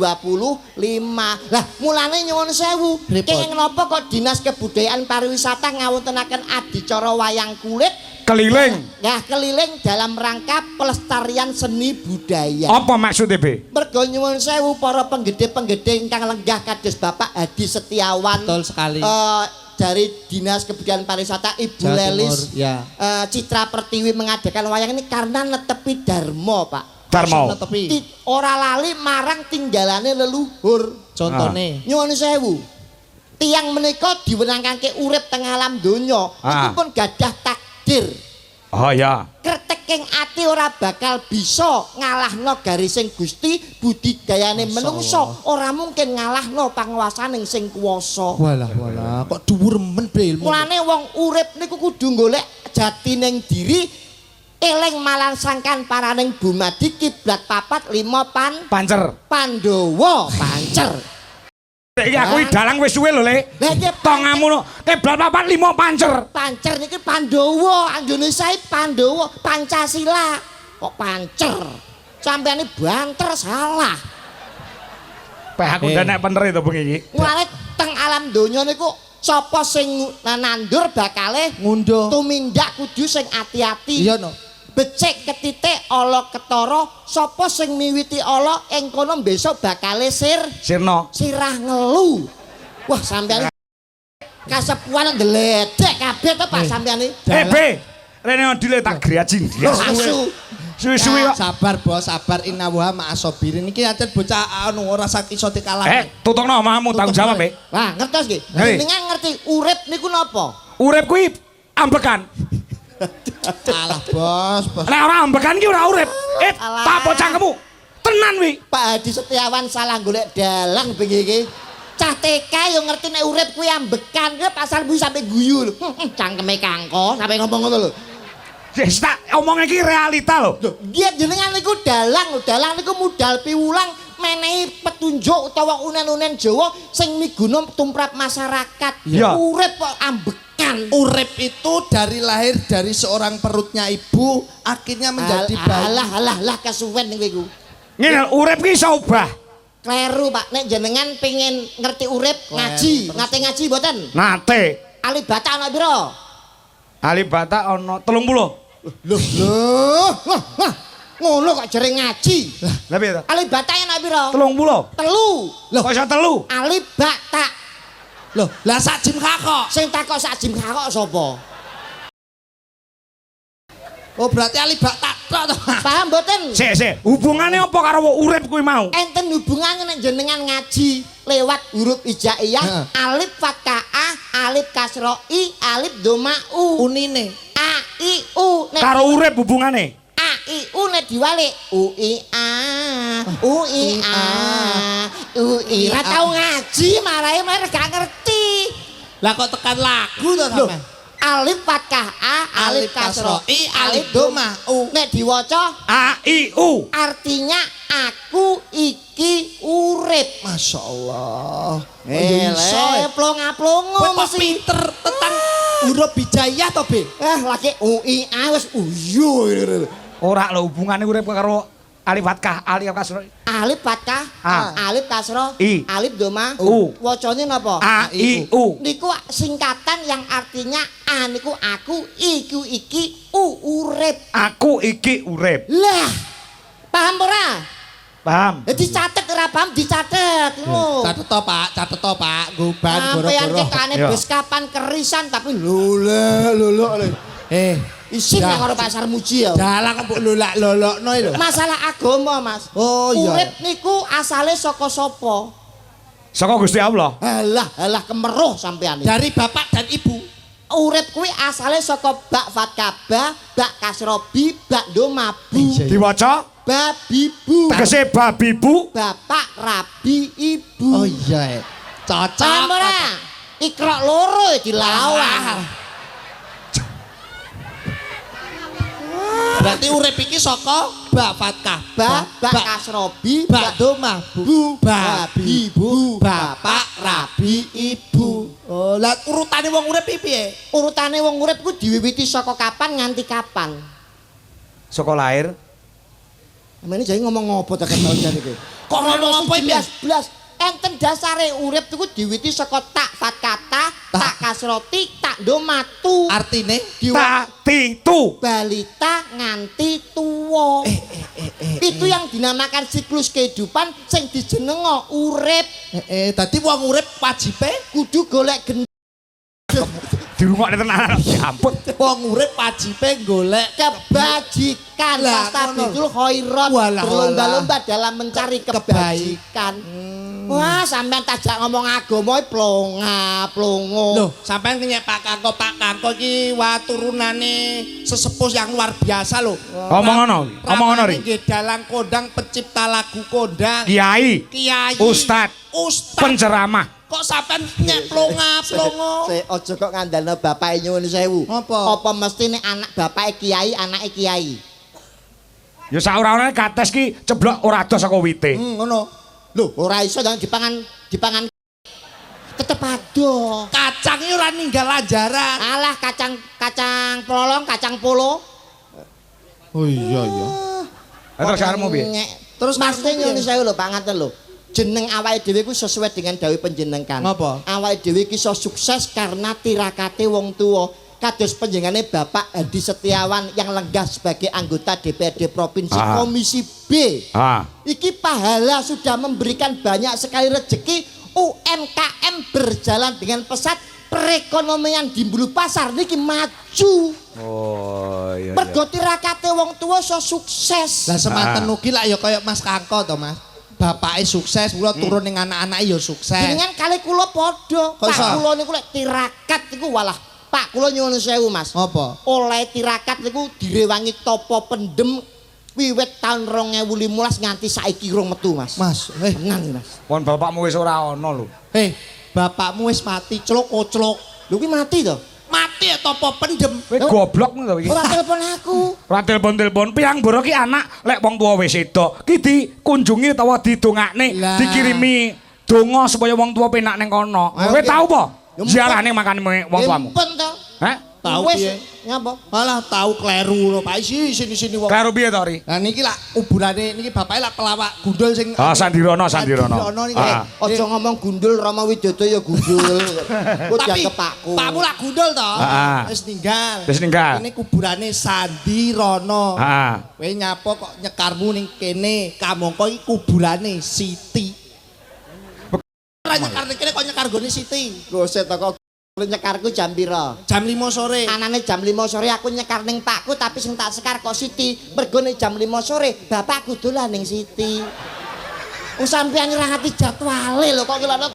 Lah, mulane nyuwun sewu. Kenging napa kok Dinas Kebudayaan Pariwisata ngawontenaken adicara wayang kulit keliling. Ya, keliling dalam rangka pelestarian seni budaya. Apa maksudnya, Be? Mergo nyuwun sewu para penggede-penggede ingkang lenggah kados Bapak Hadi Setiawan. Betul sekali. Dari Dinas Kebudayaan Pariwisata Ibu Jawa Lelis Timur, ya. Citra Pertiwi mengadakan wayang ini karena netepi Darmo, Pak. Darmo. Ora lali marang tinggalane leluhur. Contone. Nyuwun sewu. Tiang menika diwenangake urip teng alam donya, iku pun gadah takdir. Oh ya. Kreteking ati ora bakal bisa ngalahno garising Gusti, budidayane menungso ora mungkin ngalahno panguwasaning sing kuwasa. Walah, kok dhuwur men ilmu. Mulane wong urip niku kudu golek jatining diri, eling malangsangkan paraning Bumadi kiblat 4 5 Pancer. Pandhawa pancer. Iki aku dalang wis suwe lho, Le. Lah iki Tongamu no, kiblat 4 5 pancer. Pancer niki Pandhawa, Indonesia Pandhawa, Pancasila. Kok pancer? Sampeyan banter salah. Peh aku ndak nek bener itu bengi iki. Mulane teng alam donya niku sapa sing nandur bakale ngunduh. Tumindak kudu sing ati-ati. Iya no. Becik ketitik ala ketara, sapa sing miwiti ala ing kono besok bakale sirna. Sirah ngelu. Wah, sampeyan kasepuan gledek kabeh to Pak sampeyan iki. Be. Rene odile tak griajin. Asu. Suwi-suwi kok. Sabar, Bos, sabar inna wa ma'asobirin. Iki ancen bocah anu ora iso dikalahke. Tutungno omahmu tanggung jawab, Be. Lah, ngertos nggih. Jenengan ngerti urip niku napa? Urip kuwi ambekan. Alah, Bos. Nek ora ambekan ki ora urip. Tak pocangkemu. Tenan wi. Pak Hadi Setiawan salah golek dalang bengi iki. Cah TK yo ngerti nek urip kuwi ambekan, kuwi pasal bu sampe guyu lho. Cangkeme kangko sampe ngomong ngono lho. Wis tak omong iki realita lho. Dia jenengan niku dalang niku modal piwulang menehi petunjuk utawa unen-unen Jawa sing miguna tumrap masyarakat. Urip kok ambekan. Urip itu dari lahir dari seorang perutnya ibu akhirnya menjadi bayi. Alah kesuwen niku. Ngene urip ki iso obah. Kleru Pak, nek jenengan pengen ngerti urip ngaji, ngaji mboten? Nate. Alibata ana pira? Alibata ana 30. Loh. Ngono kok jere ngaji. Lah piye to? Alibata ana pira? 30. Telu. Lho kok iso 3? Alibata. Loh, lah sak jim kakok. Sing takok sak jim kakok sapa? Oh, berarti alibata tok to. Paham mboten? Sik. Hubungane apa karo urip kuwi mau? Enten hubungane nek jenengan ngaji lewat huruf hijaiyah, alif fathah, alif kasra i, alif dhamma u. Unine A I U nek karo urip hubungane. A I U nek diwalik U I A U I A U I. Ora tau ngaji marahe gak ngerti. Lah kok tekan lagu to sampean? Alif fathah A, alif kasra I, alif dhamma u. Nek diwaca A I U. artinya aku iki urip. Masyaallah. Plong-plongo Kowe kok mesti. pinter tentang huruf hijaiyah to, Be? Lagi UIA wis uyu. Ora lho hubungane urip karo alif fathah, alif kasroh. Alif fathah, alif kasroh, I. alif doma, U. wacane napa? A I U. Niku singkatan yang artinya A niku aku, I ku iki, U urip. Aku iki urip. Lah, paham ora? Paham? Dicatet ora paham dicatet ngono. Catet to, Pak, catet to, Pak. Goban Sampeyan goro-goro. tekane Iya. bes kapan kerisan tapi lolok. Isin Dah. karo pasar muji ya. Dalang mbok lolak-lolokno lho. Masalah agama, Mas. Oh iya. Urip niku asale saka sapa? Saka Gusti Allah. Halah kemeruh sampean iki. Dari bapak dan ibu. Urip kuwi asale saka bak fatkabah, bak kasrobi, bak domabu, Diwaca babibu, tegese babibu. bapak rabi ibu. Oh iya. Cocok. Paham ora? Ikrok loro dilawan. Berarti urip iki saka bak fatkah, Bak kasrobi, bak domah, bu, babi, bu, bapak, rabi, ibu. Oh, lah urutane wong urip iki piye? Urutane wong urip ku diwiwiti saka kapan nganti kapan? Saka lahir. Amene jane ngomong ngopo tekan tahun jane iki? Kok ngomong apa iki? Blas. Enten dasare urip iku diwiwiti saka tak fatkata, tak kasroti, tak domatu. Artine Titu. Balita nganti tuwa. Itu yang dinamakan siklus kehidupan sing dijenengo urip. dadi wong urip wajibe Kudu golek Dirungokne tenan. Ya ampun. wong urip wajibe golek kebajikan. Lah, Fastabiqul khairat. Walah, Berlomba-lomba dalam mencari kebaikan. Wah, sampean tajak ngomong agama iki plonga-plongo. Loh, sampean kenyek Pak Kanko iki wah turunane sesepuh yang luar biasa loh. Omong ngono ri. Nggih dalang kondang pencipta lagu kondang. Kiai, Kiai. Ustad, Penceramah. penceramah. Kok sampean nyek plonga-plongo? Aja kok ngandalno bapake nyuwun sewu. Apa? Apa mesti nek anak bapake kiai, anake kiai? Ya saurane kates ki ceblok ora adoh saka wite. Ngono. Lho, ora iso jangan dipangan tetep ado. Kacang iki ora ninggal ajaran. Alah kacang polong, kacang polo. Oh iya. Terus karemu piye? Terus maksudnya maksudnya nyuwun sewu lho Pak ngaten lho. Jeneng awake dhewe ku sesuai dengan dawuh panjenengan. Napa? Awake dhewe iki iso sukses karena tirakate wong tuwa. Kados panjenengane Bapak Hadi Setiawan yang lenggah sebagai anggota DPRD Provinsi Komisi B. Iki pahala sudah memberikan banyak sekali rezeki. UMKM berjalan dengan pesat, perekonomian di Bulu Pasar niki maju. Oh iya. Mergo tirakate wong tuwa iso sukses. Lah semanten ugi lak ya kaya Mas Kangko to, Mas. Bapake sukses, kula turun ning anak-anake ya sukses. Dengan kali kula padha. Kok iso? Pak kula niku lek tirakat niku walah Pak kula nyuwun sewu Mas. Apa? Oleh tirakat niku direwangi topo pendem wiwit tahun 2015 nganti saiki rong metu Mas. Mas, Tenan iki Mas. Pon bapakmu wis ora ono lho. bapakmu wis mati, clok-oclok. Lho kuwi mati to? Mati ya topo pendem. Kowe goblok ngono to iki. Ora telepon aku. Ora telepon-telepon piyang mboro ki anak lek wong tuwa wis sedo. Ki dikunjungi utawa didongakne, Lah. dikirimi donga supaya wong tuwa penak ning kono. Kowe tau apa? Ziarahne makane wong tuamu. Empun to. Hah? Tahu Wis, piye? Nyapa? Malah tahu kleru lho Pak. Sini wong. Karo piye to, Ri? Lah niki lak kuburane niki bapake lak pelawak gundul sing Sandirono. niki. Aja ngomong gundul Rama Widodo ya gundul. Kok Tapi dianggep pakku. Pakmu lak gundul to. Wis ninggal. Wis ninggal. Ini kuburane Sandirono. Heeh. Kowe nyapa kok nyekarmu ning kene, kamangka iki kuburane Siti. Ora nyekar ning kene kok nyekar gone Siti. Gose teko nyekarku jam pira? Jam 5 sore. Anane jam 5 sore aku nyekar ning pakku tapi sing tak sekar kok Siti. Mergo ning jam 5 sore bapakku dolan ning Siti. Wong sampeyan ngrangati jadwale lho kok kelana.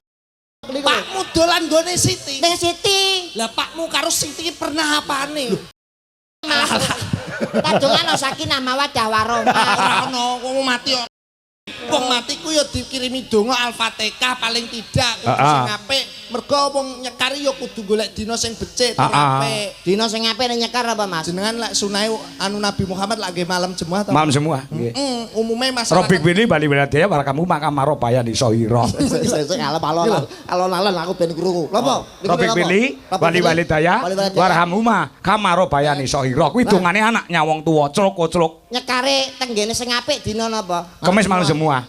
Pakmu dolan gone Siti. Ning Siti. Lah pakmu karo Siti pernah apane? Kadungan sakinah mawaddah warahmah. Ora ono wong mati kok. Wong mati ku ya dikirimi donga Al-Fatihah paling tidak sing apik mergo wong nyekari ya kudu golek dina sing becik tur Ah, ah. apik. Dina sing apik ning nyekar apa, Mas? Jenengan lek sunahe anu Nabi Muhammad lek nggih malam Jumat to. Malam semua. Nggih. Umume masyarakat Robik Willy Bali Wiladaya warakamu makamaro bayan iso ira. Sesuk alon-alon aku ben krungu. Lha apa? Robik Willy Bali Wiladaya warhamuma kamaro bayan iso ira. Kuwi dongane anaknya wong tuwa clok-clok. Nyekare tenggene sing apik dina napa? Kemis malam semua.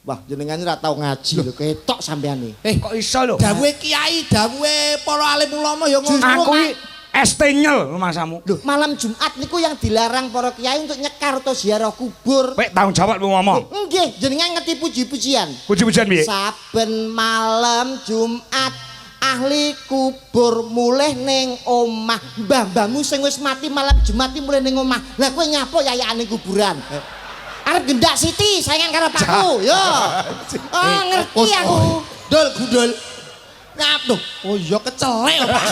Wah, jenengan ora tau ngaji lho, ketok sampean iki. Kok iso lho? dawuhe kiai, dawuhe para alim ulama ya ngono. Aku iki estenyel masamu. Loh, malam Jumat niku yang dilarang para kiai untuk nyekar atau ziarah kubur. Kowe tanggung jawab lu ngomong. Nggih, jenengan ngerti puji-pujian. Puji-pujian piye? Saben malam Jumat ahli kubur mulih ning omah. Mbah-mbahmu sing wis mati malam Jumat iki mulih ning omah. Lah kowe nyapo yayakane kuburan? Arep gendak Siti saingan karo pakku, yo. Oh, ngerti aku. Dul gundul. Ngap lho. Oh iya kecelek Pak.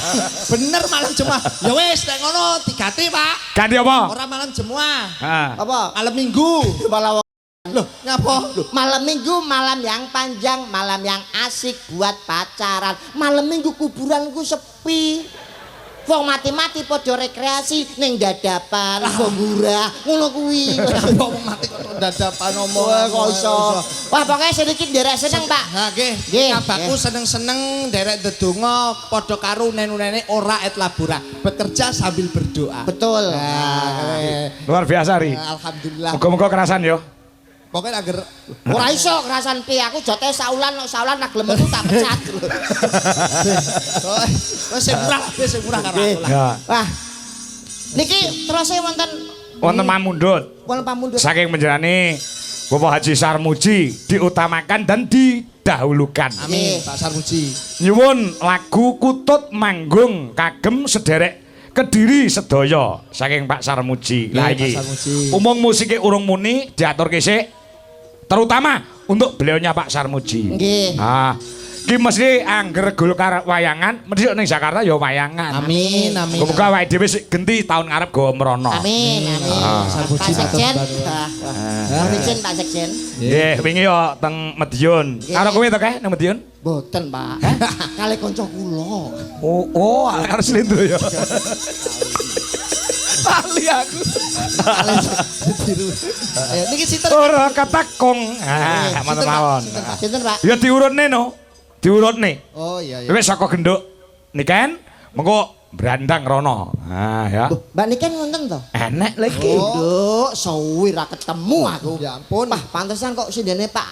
Bener malam Jumat. Ya wis nek ngono digati, Pak. Ganti apa? Ora malam Jumat. Ah. Apa? Malam Minggu. Malam Loh, ngapa? Malam Minggu malam yang panjang, malam yang asik buat pacaran. Malam Minggu kuburanku sepi. Wong mati-mati padha rekreasi ning dadapan, gembura, ngono kuwi. Wong mati kok dadapan omong. Wah, kok iso. Wah, pokoke sedikit derek seneng, Pak. Ha nggih. Nggih, Kabahku nggih. seneng-seneng derek ndedonga padha karo nenu-nene ora et labora. Bekerja sambil berdoa. Betul. Luar biasa ri. Alhamdulillah. Muga-muga kerasan yo. Pokoknya agar Ora iso kerasan pi aku jote saulan nak gelem metu tak pecat. wis sing murah karo aku lah. Ya. Wah. Niki terusé wonten Wonten pamundhut. wonten pamundhut. Saking menjerani Bapak Haji Sarmuji diutamakan dan didahulukan. Amin, Pak Sarmuji. Nyuwun lagu Kutut manggung kagem sederek Kediri sedaya saking Pak Sarmuji. Lah Pak iki. Sarmuji. Umum musiknya urung muni diaturke sik. Terutama untuk beliaunya Pak Sarmuji. Nggih. Ah, ki mesti angger Golkar wayangan, mesti ning Jakarta ya wayangan. Amin, amin. Muga awake dhewe sik genti tahun ngarep go mrono. Amin, amin. Sarmuji Pak Sekjen. matur Pak Sekjen, Pak Sekjen. Nggih, wingi yo teng Madiun. Karo kowe to kae nang Madiun? Boten, Pak. Kali kanca kula. Oh, harus lindro ya. Lali aku. Niki sinten? Ora katakong. Ah, mantep mawon. Sinten, Pak? Ya diurutne no. Diurutne. Oh iya iya. Wis saka genduk niken mengko brandang rono. Ah ya. Mbak Niken wonten to? Enek lagi. Nduk, suwi ra ketemu aku. Ya ampun. Wah, pantesan kok sindene Pak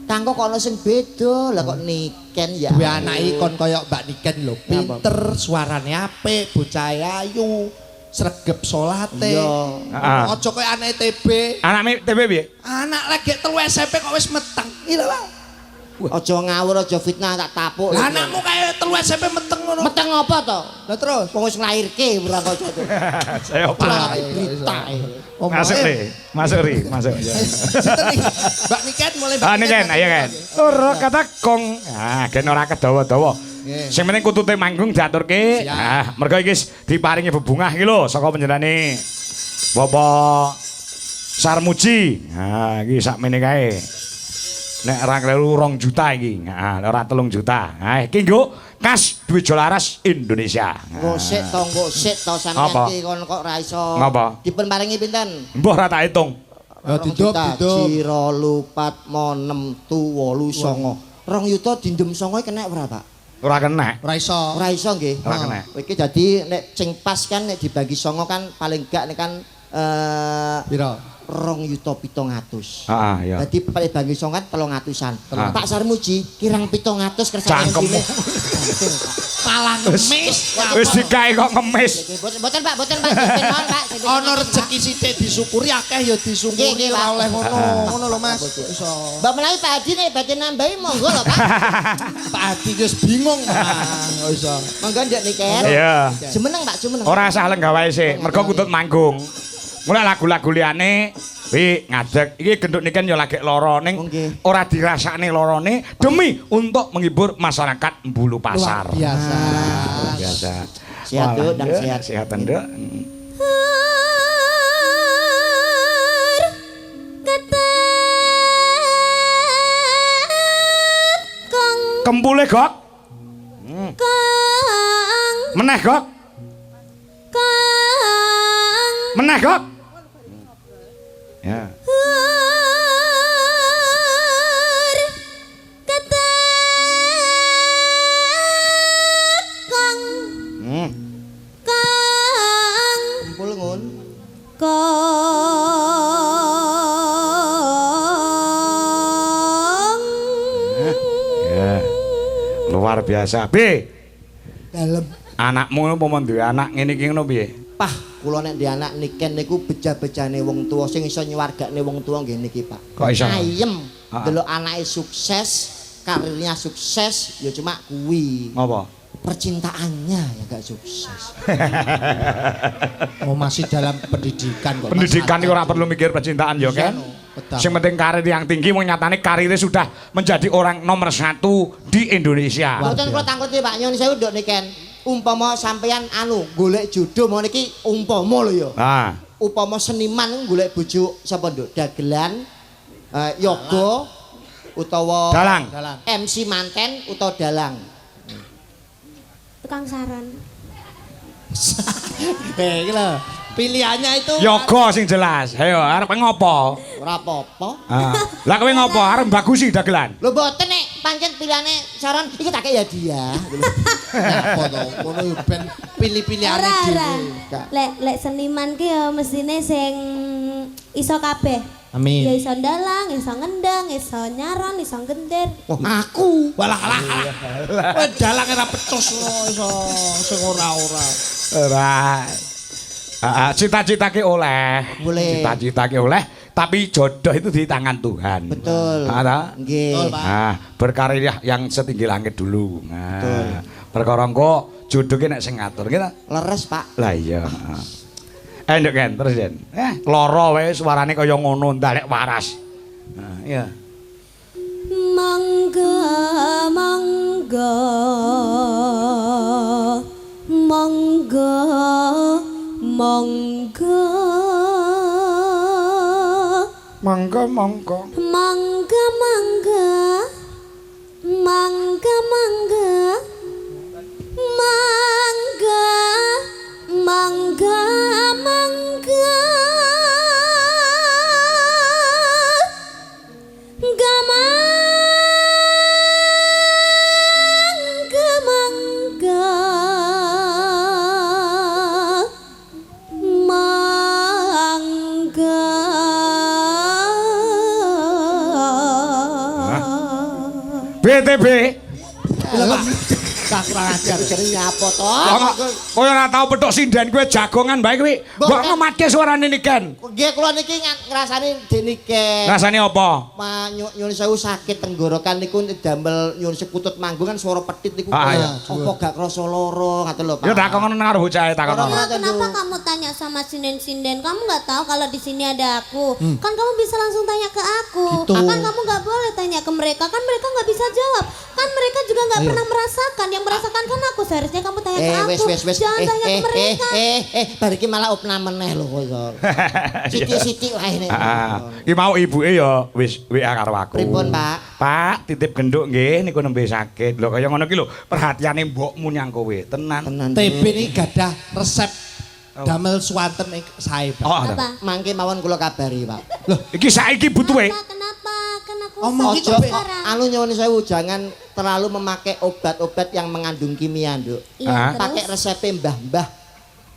Kangko kok ono sing beda. Lah kok Niken ya. Duwe anake kon kaya Mbak Niken lho, pinter, suarane apik, bocah ayu, sregep salate. Heeh. Aja kaya anake TB. Anake TB piye? Anak lagi telu SMP kok wis meteng. Iya lah. Aja ngawur, aja fitnah tak tapuk. Lah anakmu kaya telu SMP meteng ngono. meteng apa to? Lah terus Wong wis nglairke ora kok itu. Saya opo. Berita. Masuk ri, masuk ri, masuk. Sinten iki? Mbak Niken mulai Ah niken, ayo kan. Ora katakong. Ah, gen ora kedawa-dawa. Sing penting kutute manggung diaturke. Ah, mergo iki diparingi bebungah iki lho saka panjenengane Bapak Sarmuji. Ah, iki sakmene kae. Nek ora kleru 2 juta iki. Heeh, ora 3 juta. Ha iki nggo kas duit Jolaras Indonesia. Gosek to sampeyan Apa? iki kon kok ra iso. Ngapa? Dipun paringi pinten? Mbah ora tak hitung. Ya didup. Jiro lupat mo 6 tu 8 songo. 2 yuta dindem songo kena berapa? Ora kena. Ora iso. Ora iso nggih. Ora kena. Iki dadi nek sing pas kan nek dibagi songo kan paling gak nek kan Piro? 2.700.000. Heeh, ya. Dadi paling bagi songo kan 300-an. Ah. Pak Sarmuji kirang 700 kersane Cangkemmu. Malah ngemis. Wis dikae kok ngemis. Boten Pak, boten Pak. Boten mawon, Pak. Ana rezeki sithik disyukuri akeh ya disyukuri Nggih, ora Pak. oleh ngono. Ngono lho Mas. Iso. Mbak menawi Pak Hadi nek badhe nambahi monggo lho Pak. Pak Adi wis bingung. Ah, iso. Monggo ndek niken. Iya. Jemeneng Pak, jemeneng. Ora usah lenggawae sik, mergo kutut manggung. Mulai lagu-lagu liyane wi ngadeg iki genduk niken ya lagi lara ning Nggih. ora dirasakne larane demi untuk menghibur masyarakat Mbulu Pasar. Luar biasa. Luar biasa. Sehat, Duk, dan Walah, sehat. Sehat, Nduk. Kempule gok. Kang Meneh, Gok. Kang Meneh, Gok. Ya. Ketekang Hmm. Kang Kumpul ngun. Kang Ya. Luar biasa. B. Dalem. Anakmu apa men duwe anak ngene iki ngono piye? Pah, kula nek di anak niken niku beja-bejane wong tuwa sing iso nyuwargane wong tuwa nggih niki, Pak. Kok iso? Ayem Ah. delok anake sukses, karirnya sukses, ya cuma kuwi. Ngopo? Percintaannya ya gak sukses. Oh masih dalam pendidikan kok. Pendidikan iki ora perlu mikir percintaan ya, kan? Betul. Sing penting karir yang tinggi mau nyatane karirnya sudah menjadi orang nomor 1 di Indonesia. Mboten kula tangkleti Pak Nyon sewu nduk niken. Umpama sampeyan golek jodoh mau niki umpama lho ya. Ah. Upama seniman golek bojo sapa nduk? Dagelan, yoga utawa Dalang. MC manten utawa dalang. tukang saran. Iki lho. Pilihannya itu Yoga sing jelas. Ayo arep ngopo? Ora apa-apa. Ah. Lah kowe ngopo? Arep bagusi dagelan. Lho mboten nek pancen pilihane saran iki tak kei hadiah. apa to? Ngono yo ben pilih-pilihane Ora, ora. dhewe. Lek seniman ki ya mestine sing iso kabeh. Amin. Ya iso ndalang, iso ngendang, iso nyaran, iso gender. Oh, aku. Walah alah. Kowe dalang ora pecus iso sing ora-ora. Ora. Cita-cita ki oleh. Boleh. Cita-cita ki oleh, tapi jodoh itu di tangan Tuhan. Betul. Ada? Nggih. Betul, Pak. Nah, berkarir yang setinggi langit dulu. Nah, Betul. perkara engko jodoh ki nek sing ngatur kita. Leres, Pak. Lah iya. Nduk kan terus Den. Lara wae suarane kaya ngono ndak waras. Nah, iya. Mangga mangga mangga mangga Mangga mangga. mangga mangga mangga mangga mangga mangga mangga mangga BTB. Tak kurang ajar. Jenenge apa to? Kowe ora tau petuk sinden kowe jagongan bae kowe. Mbok ngematke suarane niken. Nggih kula niki ngrasani denike. Rasane apa? Nyun sewu sakit tenggorokan niku damel nyun sekutut manggung kan suara pedhit niku. Ah, iya. Apa gak krasa lara ngoten lho, Pak. Ya takon ngono karo bocah takon. Ora. Kenapa kamu tanya sama sinden-sinden? Kamu nggak tahu kalau di sini ada aku. Kan kamu bisa langsung tanya ke aku. Gitu. Kan kamu nggak boleh tanya ke mereka. Kan mereka nggak bisa jawab. Kan mereka juga nggak pernah merasakan. Yang merasakan kan aku. Seharusnya kamu tanya ke aku. Wes. Jangan tanya ke mereka. Bar iki malah opna meneh lho kok. Siti-siti wae nek. Iki mau ibuke ya wis WA karo aku. Pripun, Pak? Pak, titip genduk nggih niku nembe sakit. Lho kaya ngono ki lho, perhatiane mbokmu nyang kowe. Tenan. Tenan. TB ini gadah resep damel swanten sae, Pak. Oh, ada. Apa? Mangke mawon kula kabari, Pak. Loh, iki saiki butuhe. Kenapa? Kan aku Omong sakit Ojo sekarang. anu nyuwun sewu jangan terlalu memakai obat-obat yang mengandung kimia, Nduk. Iya, Pakai terus? resep mbah-mbah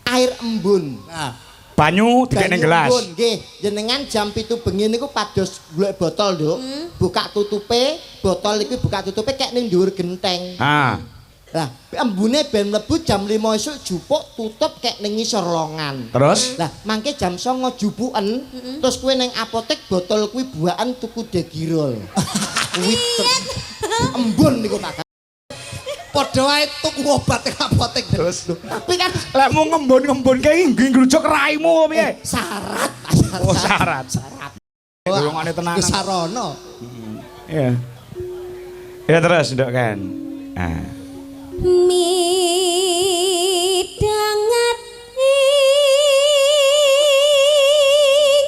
air embun. Nah, Banyu dikek ning Banyu gelas. embun, nggih. Jenengan jam 7 bengi niku pados golek botol, Nduk. Buka tutupe, botol iki buka tutupe kek ning dhuwur genteng. Ah. Lah, embune ben mlebu jam 5 esuk jupuk tutup kek ning ngisor longan. Terus Lah, mangke jam 09 jupuken, terus kowe ning apotek botol kuwi buakan tuku degirol. Kuwi embun niku Pak. padha wae tuku obat ning apotek terus. Tapi kan lek mau ngembun-ngembun kae nggih ngrujuk raimu piye? syarat. Oh, syarat. Syarat. Durungane tenanan. Sarana. Iya. Ya terus nduk kan. Nah. Midangat ing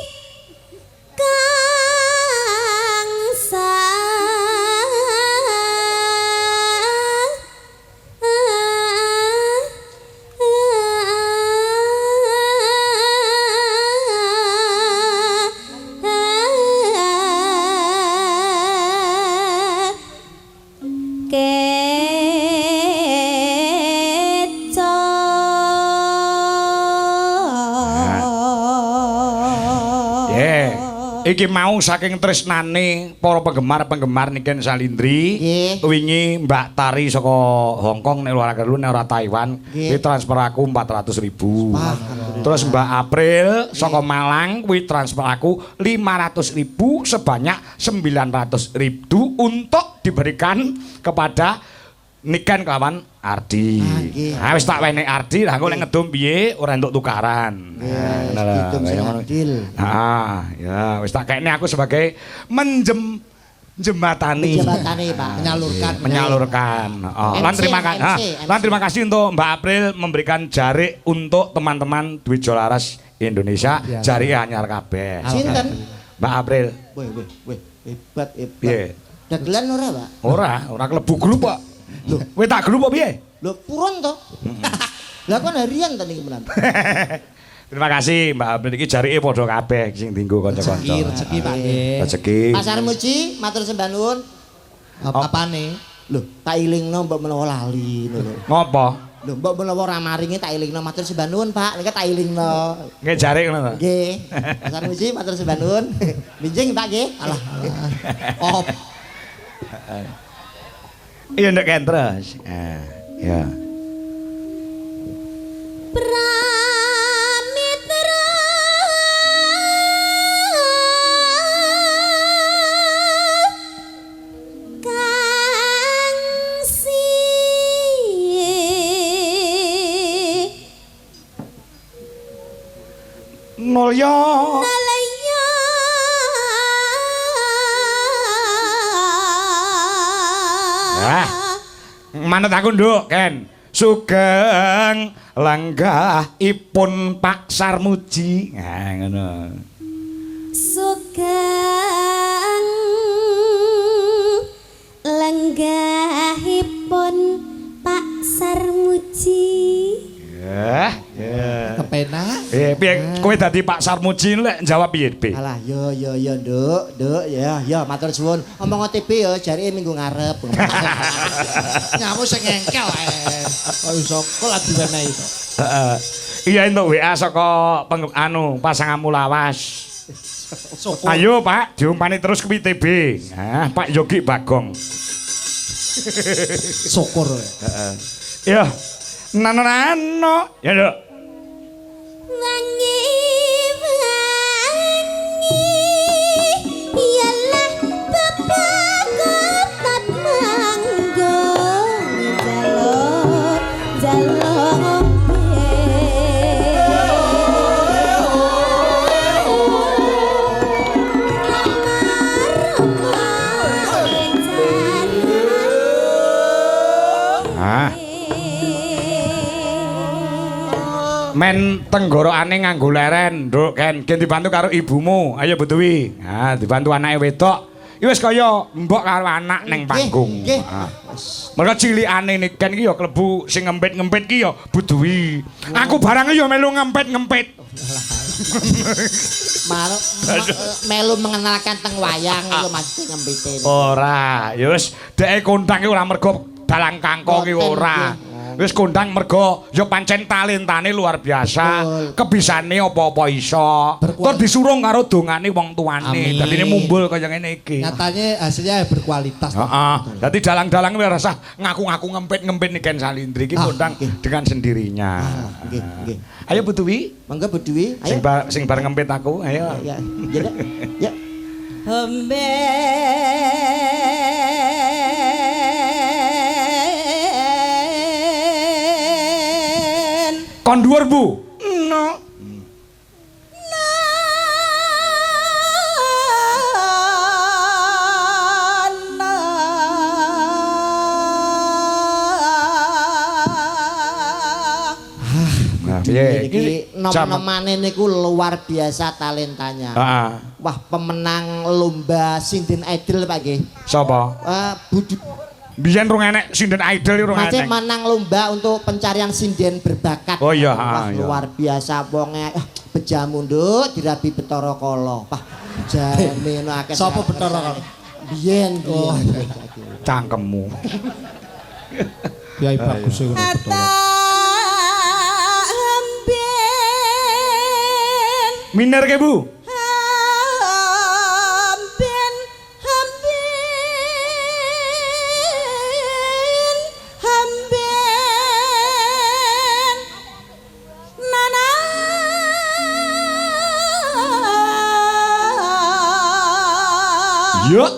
kang sang Iki mau saking tresnane para penggemar Niken Salindri. Wingi Mbak Tari saka Hong Kong nek luar negeri nek ora Taiwan, kuwi transfer aku 400.000. Terus Mbak April saka Malang kuwi transfer aku 500.000 sebanyak 900.000 untuk diberikan kepada Niken kelawan Ardi. Nah wis tak wenehi Ardi, lah engko nek ngedum piye ora entuk tukaran. Nah, ya wis tak kene aku sebagai jembatani Pak, menyalurkan. Lan terima kasih untuk Mbak April memberikan jarik untuk teman-teman Dwi Jolaras Indonesia, jarik anyar kabeh. Sinten? Mbak April. Wih, hebat. Piye? Dagelan ora, Pak? Ora klebu grup kok. Lho, kowe tak grup apa piye? Lho, purun to. Lah kon harian ta niki menan. Terima kasih Mbak April iki jarike padha kabeh sing dienggo kanca-kanca. Rezeki Pak nggih. Rezeki. Pasar Muji, matur sembah nuwun. Apane? Lho, tak ilingno mbok menawa lali ngono. Ngopo? Lho, mbok menawa ora maringi tak ilingno matur sembah nuwun, Pak. Nek tak ilingno. Nggih jarik ngono to. Nggih. Pasar Muji matur sembah nuwun. Minjing Pak nggih. Alah. Op. Iya ndak kan terus. Ya. Pramitra Kangsi Mulya manut aku nduk Ken. Sugeng lenggahipun Pak Sarmuji. Nah ngono. Sugeng lenggahipun Pak Sarmuji. Ya. Kepenak. Piye kowe dadi Pak Sarmuji lek jawab piye, Bi? Alah, yo Nduk, ya, matur suwun. Omong OTP ya jarike minggu ngarep. Nyamu sing engkel ae. Kok iso kok lagi diwenehi to. Heeh. Iya entuk WA saka pasanganmu lawas. Ayo Pak, diumpani terus ke ITB. Nah, Pak Yogi Bagong. Syukur. Heeh. Iya. Nano. Ya, Nduk. Wangi ialah bapak kotat manggo jaluk men tenggorokane nganggo leren, Nduk, Ken. Gen dibantu karo ibumu. Ayo Bu Dewi. Nah, dibantu anake wedok. Iki wis kaya mbok karo anak ning panggung. Nggih. Mergo cilikane Niken iki ya klebu sing ngempit-ngempit ki ya Bu Dewi. Aku barang ya melu ngempit-ngempit. Melu mengenalkan teng wayang iku maksud ngempite. Ora, ya wis dhek kondang ki ora mergo dalang kangko ki ora. Wis kondang mergo ya pancen talentane luar biasa. Kebisane apa-apa iso. Tur disurung karo dongane wong tuane. Dadine mumbul kaya ngene iki. Nyatane hasilnya berkualitas. Heeh. Dadi dalang-dalang wis rasah ngaku-ngaku ngempit-ngempit Niken Salindri iki kondang dengan sendirinya. Nggih. Ayo Bu Dewi. Mangga Bu Dewi, ayo. Sing bareng ngempit aku, ayo. Ya. Ya. Kon dhuwur Bu. No. Iki nom-nomane niku luar biasa talentanya. Wah, pemenang lomba Sinden Idol Pak nggih. Sapa? Budi. Biyen rung enek Sinden Idol rung enek. Masih menang lomba untuk pencarian sinden berbakat. Oh iya, Wah, luar biasa wonge bejamu Nduk dirabi Betara Kala. Wah, jane akeh. Sapa Betara Kala? Biyen. Cangkemmu. Kiai bagus ngono betul. Miner ke Bu? Yuk.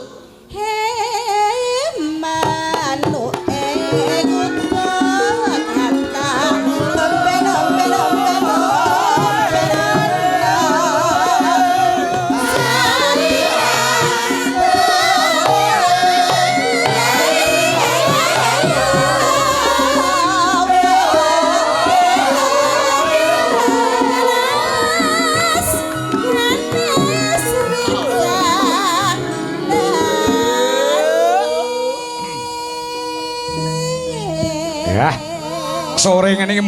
Ya. Sore ngene iki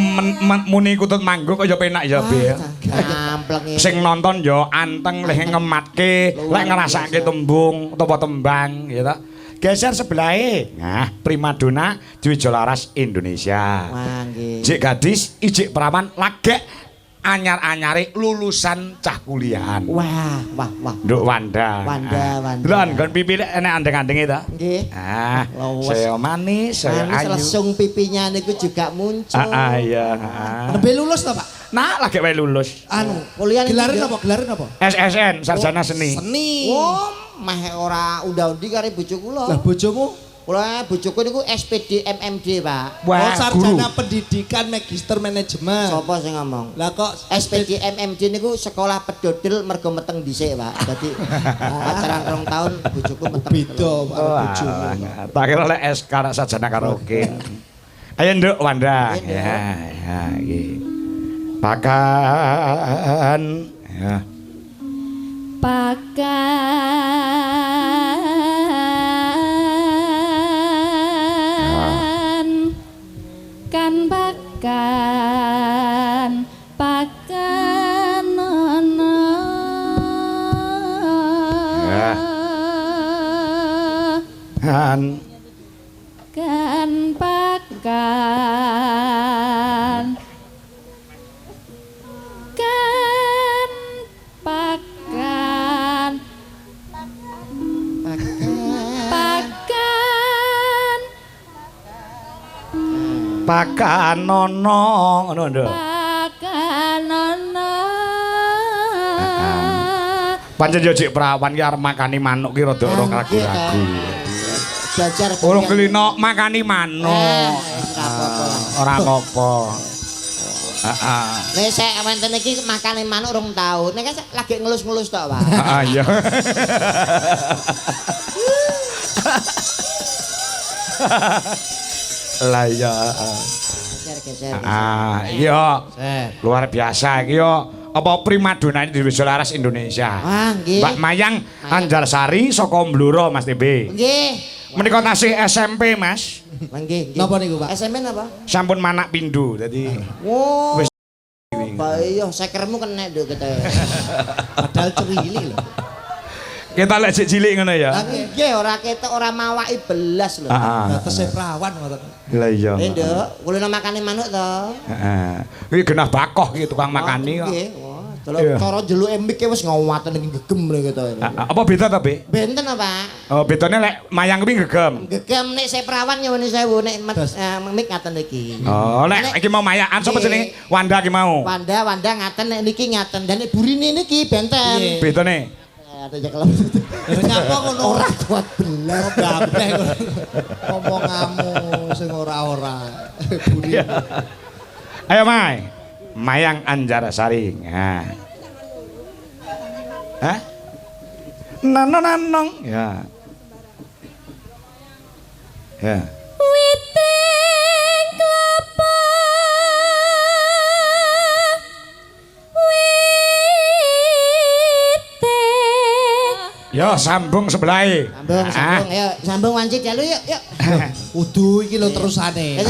muni kutut manggung kaya penak ya, Be. Gampleng. Sing nonton ya anteng leh ngematke, lek ngrasake tembung utawa tembang ya ta. Geser sebelahe. Nah, primadona Dewi Jolaras Indonesia. Wah, nggih. Jik gadis, ijik perawan lagek anyar-anyare lulusan cah kuliahan. Wah. Nduk Wanda. Wanda. Lon kon pipi enek andeng-andenge ta? Nggih. Ah, Lawas. saya manis, saya Manis ayu. lesung pipinya niku juga muncul. Iya. Nembe lulus ta, Pak? Nah, lagi wae lulus. Anu, kuliah niki Gelaran yo. apa? Gelaran apa? SSN, sarjana seni. Seni. Oh, meh ora unda-undi karo bojo kula. Lah bojomu? Kula bojoku niku SPD MMD, Pak. Oh, Wah, sarjana guru. pendidikan magister manajemen. Sapa sing ngomong? Lah kok SPD MMD niku sekolah pedodel mergo meteng dhisik, Pak. Dadi pacaran 2 tahun bojoku meteng. beda Pak Oh, bojomu. tak kira lek SK anak sarjana karaoke. Ayo nduk Wanda. Ayo, Nduk. Ya, iki. Pakan. Ya. Pakan kan pakan nono Ya. Han. kan pakan kan pakan pakan Pakan nono ngono nduk. pakan nono Pancen yo jek perawan ki arep makani manuk ki rada ora ragu-ragu. Jajar Urung kelino makani manuk. Ora apa-apa lah. Ora apa-apa. Heeh. Nek sek wonten iki makane manuk 2 tahun. Nek lagi ngelus-ngelus tok, Pak. Heeh iya. Lah iya. Geser-geser. Iya. Luar biasa iki yo. Apa primadona Dewi Jolaras Indonesia. Wah, nggih. Mbak Mayang Anjarsari saka Bluro Mas TB. Nggih. Menika tasih SMP, Mas. Nggih. Napa niku, Pak? SMP napa? Sampun manak pindho. Dadi Oh. Wis. Pak iya sekermu kena nduk kete. Padahal cerili lho. kita lek jek cilik ngono ya. Nggih ora ketok ora mawaki belas lho. Heeh. Batese prawan ngoten. Lah iya. Nduk, kulino makane manuk to. Heeh. Iki genah bakoh iki tukang makani kok. Nggih. Wah, Iya. delok cara jeluke mik wis ngawaten iki gegem lho kete. Apa beda ta, Be? Benten apa? Oh, bedane lek mayang kuwi gegem. Gegem nek saya perawan nyuwun sewu nek mik ngaten iki. Oh, lek iki mau mayaan sapa jenenge? Wanda ki mau. Wanda ngaten nek niki ngaten dan nek burine niki benten. Bedane. Ada jekelem. Ngapa ngono? Ora kuat belas. Gableh ngono. Omonganmu sing ora-ora. Buri. Ayo, Mai. Mayang Anjarsari. Nah. Hah? Nanong. Ya. Ya. witing klapa witing Yo sambung sebelahe. Sambung, ayo sambung wancit ya lu yuk. Kudu iki lho terusane.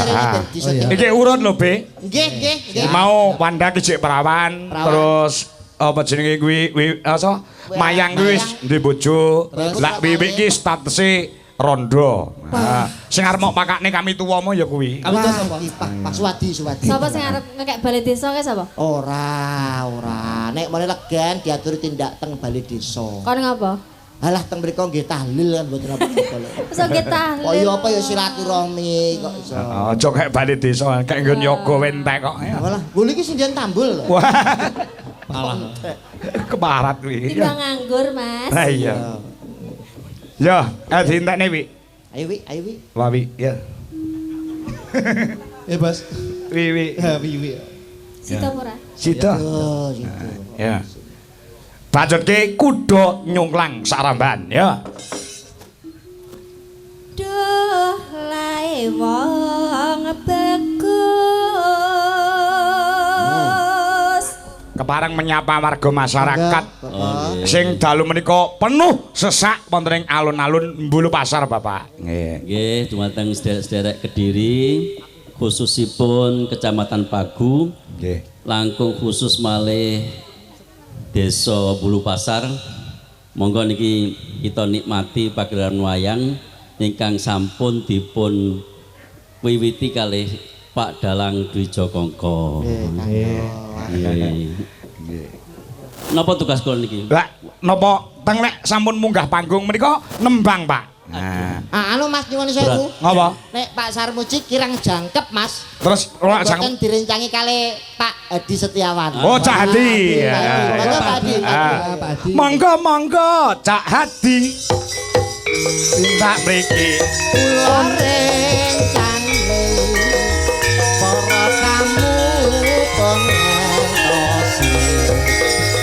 Iki urut lho, Be. Nggih. Mau Wanda ki jek perawan, terus apa jenenge kuwi asa Mayang kuwi wis duwe bojo. Lah Wiwik ki statuse rondo. Sing arep mok pakane kami tuwama ya kuwi. Kami tuwa sapa? Pak Suwadi. Sapa sing arep ngekek balai desa ki sapa? Ora. Nek mulai legen diaturi tindak teng balai desa. Kon ngapa? Alah teng mriku nggih tahlil kan mboten apa-apa. Wis nggih tahlil. Oh iya apa ya silaturahmi kok iso. Aja kayak bali desa, kayak nggon yoga wentek kok. Walah, bulu iki sindian tambul lho. Wah, Alah. keparat kuwi. Timbang nganggur, Mas. Lah iya. Ya, dientekne Wi. Ayo wi. Wah Wi, ya. Bos. Wi. Wi. Sita ora? Sida. Oh, gitu. Ya. Bacotke kuda nyungklang saramban, ya. Duh lae wong bagus. Kepareng menyapa warga masyarakat sing dalu menika penuh sesak wonten ing alun-alun Mbulu Pasar, Bapak. Nggih. Nggih, dumateng sederek-sederek Kediri, khususipun Kecamatan Pagu, Nggih. langkung khusus malih Desa Bulu Pasar. Monggo niki kita nikmati pagelaran wayang ingkang sampun dipun wiwiti kalih Pak Dalang Dwi Jokongko. Nggih. Napa tugas kula niki? Lah, napa teng nek sampun munggah panggung menika nembang, Pak? Nah, Anu Mas nyuwun sewu. ngapa? Nek Pak Sarmuji kirang jangkep Mas. Terus ora sang Boten direncangi kali Pak Hadi Setiawan. Oh, Cak Hadi. Ya, Monggo ya. Pak Hadi. Monggo, Cak Hadi. Tindak mriki. Kula rencang para kamu pengentosi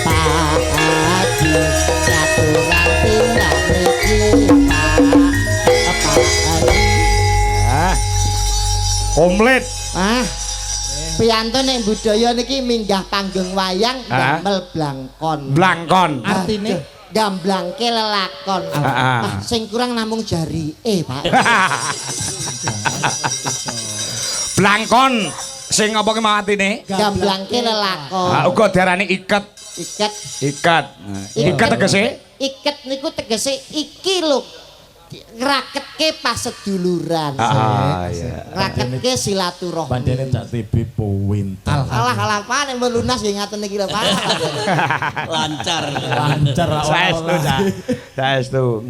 Pak Hadi caturan tindak mriki Pak Hadi. Komplit. Piantun ning budaya niki minggah panggung wayang damel blangkon. Blangkon. Artine Gamblangke lelakon. Sing kurang namung jari Pak. Blangkon sing apa ki mau atine? Gamblangke lelakon. Uga diarani iket. Iket. Iket. Iket tegese? Iket niku tegese iki lho. Ngraketke paseduluran. Iya. Ngraketke silaturahmi. Pancene Cak TB powintal. Alah Pak nek lunas nggih ngaten iki lho Pak. Lancar. Lancar Saestu, Cak. Saestu.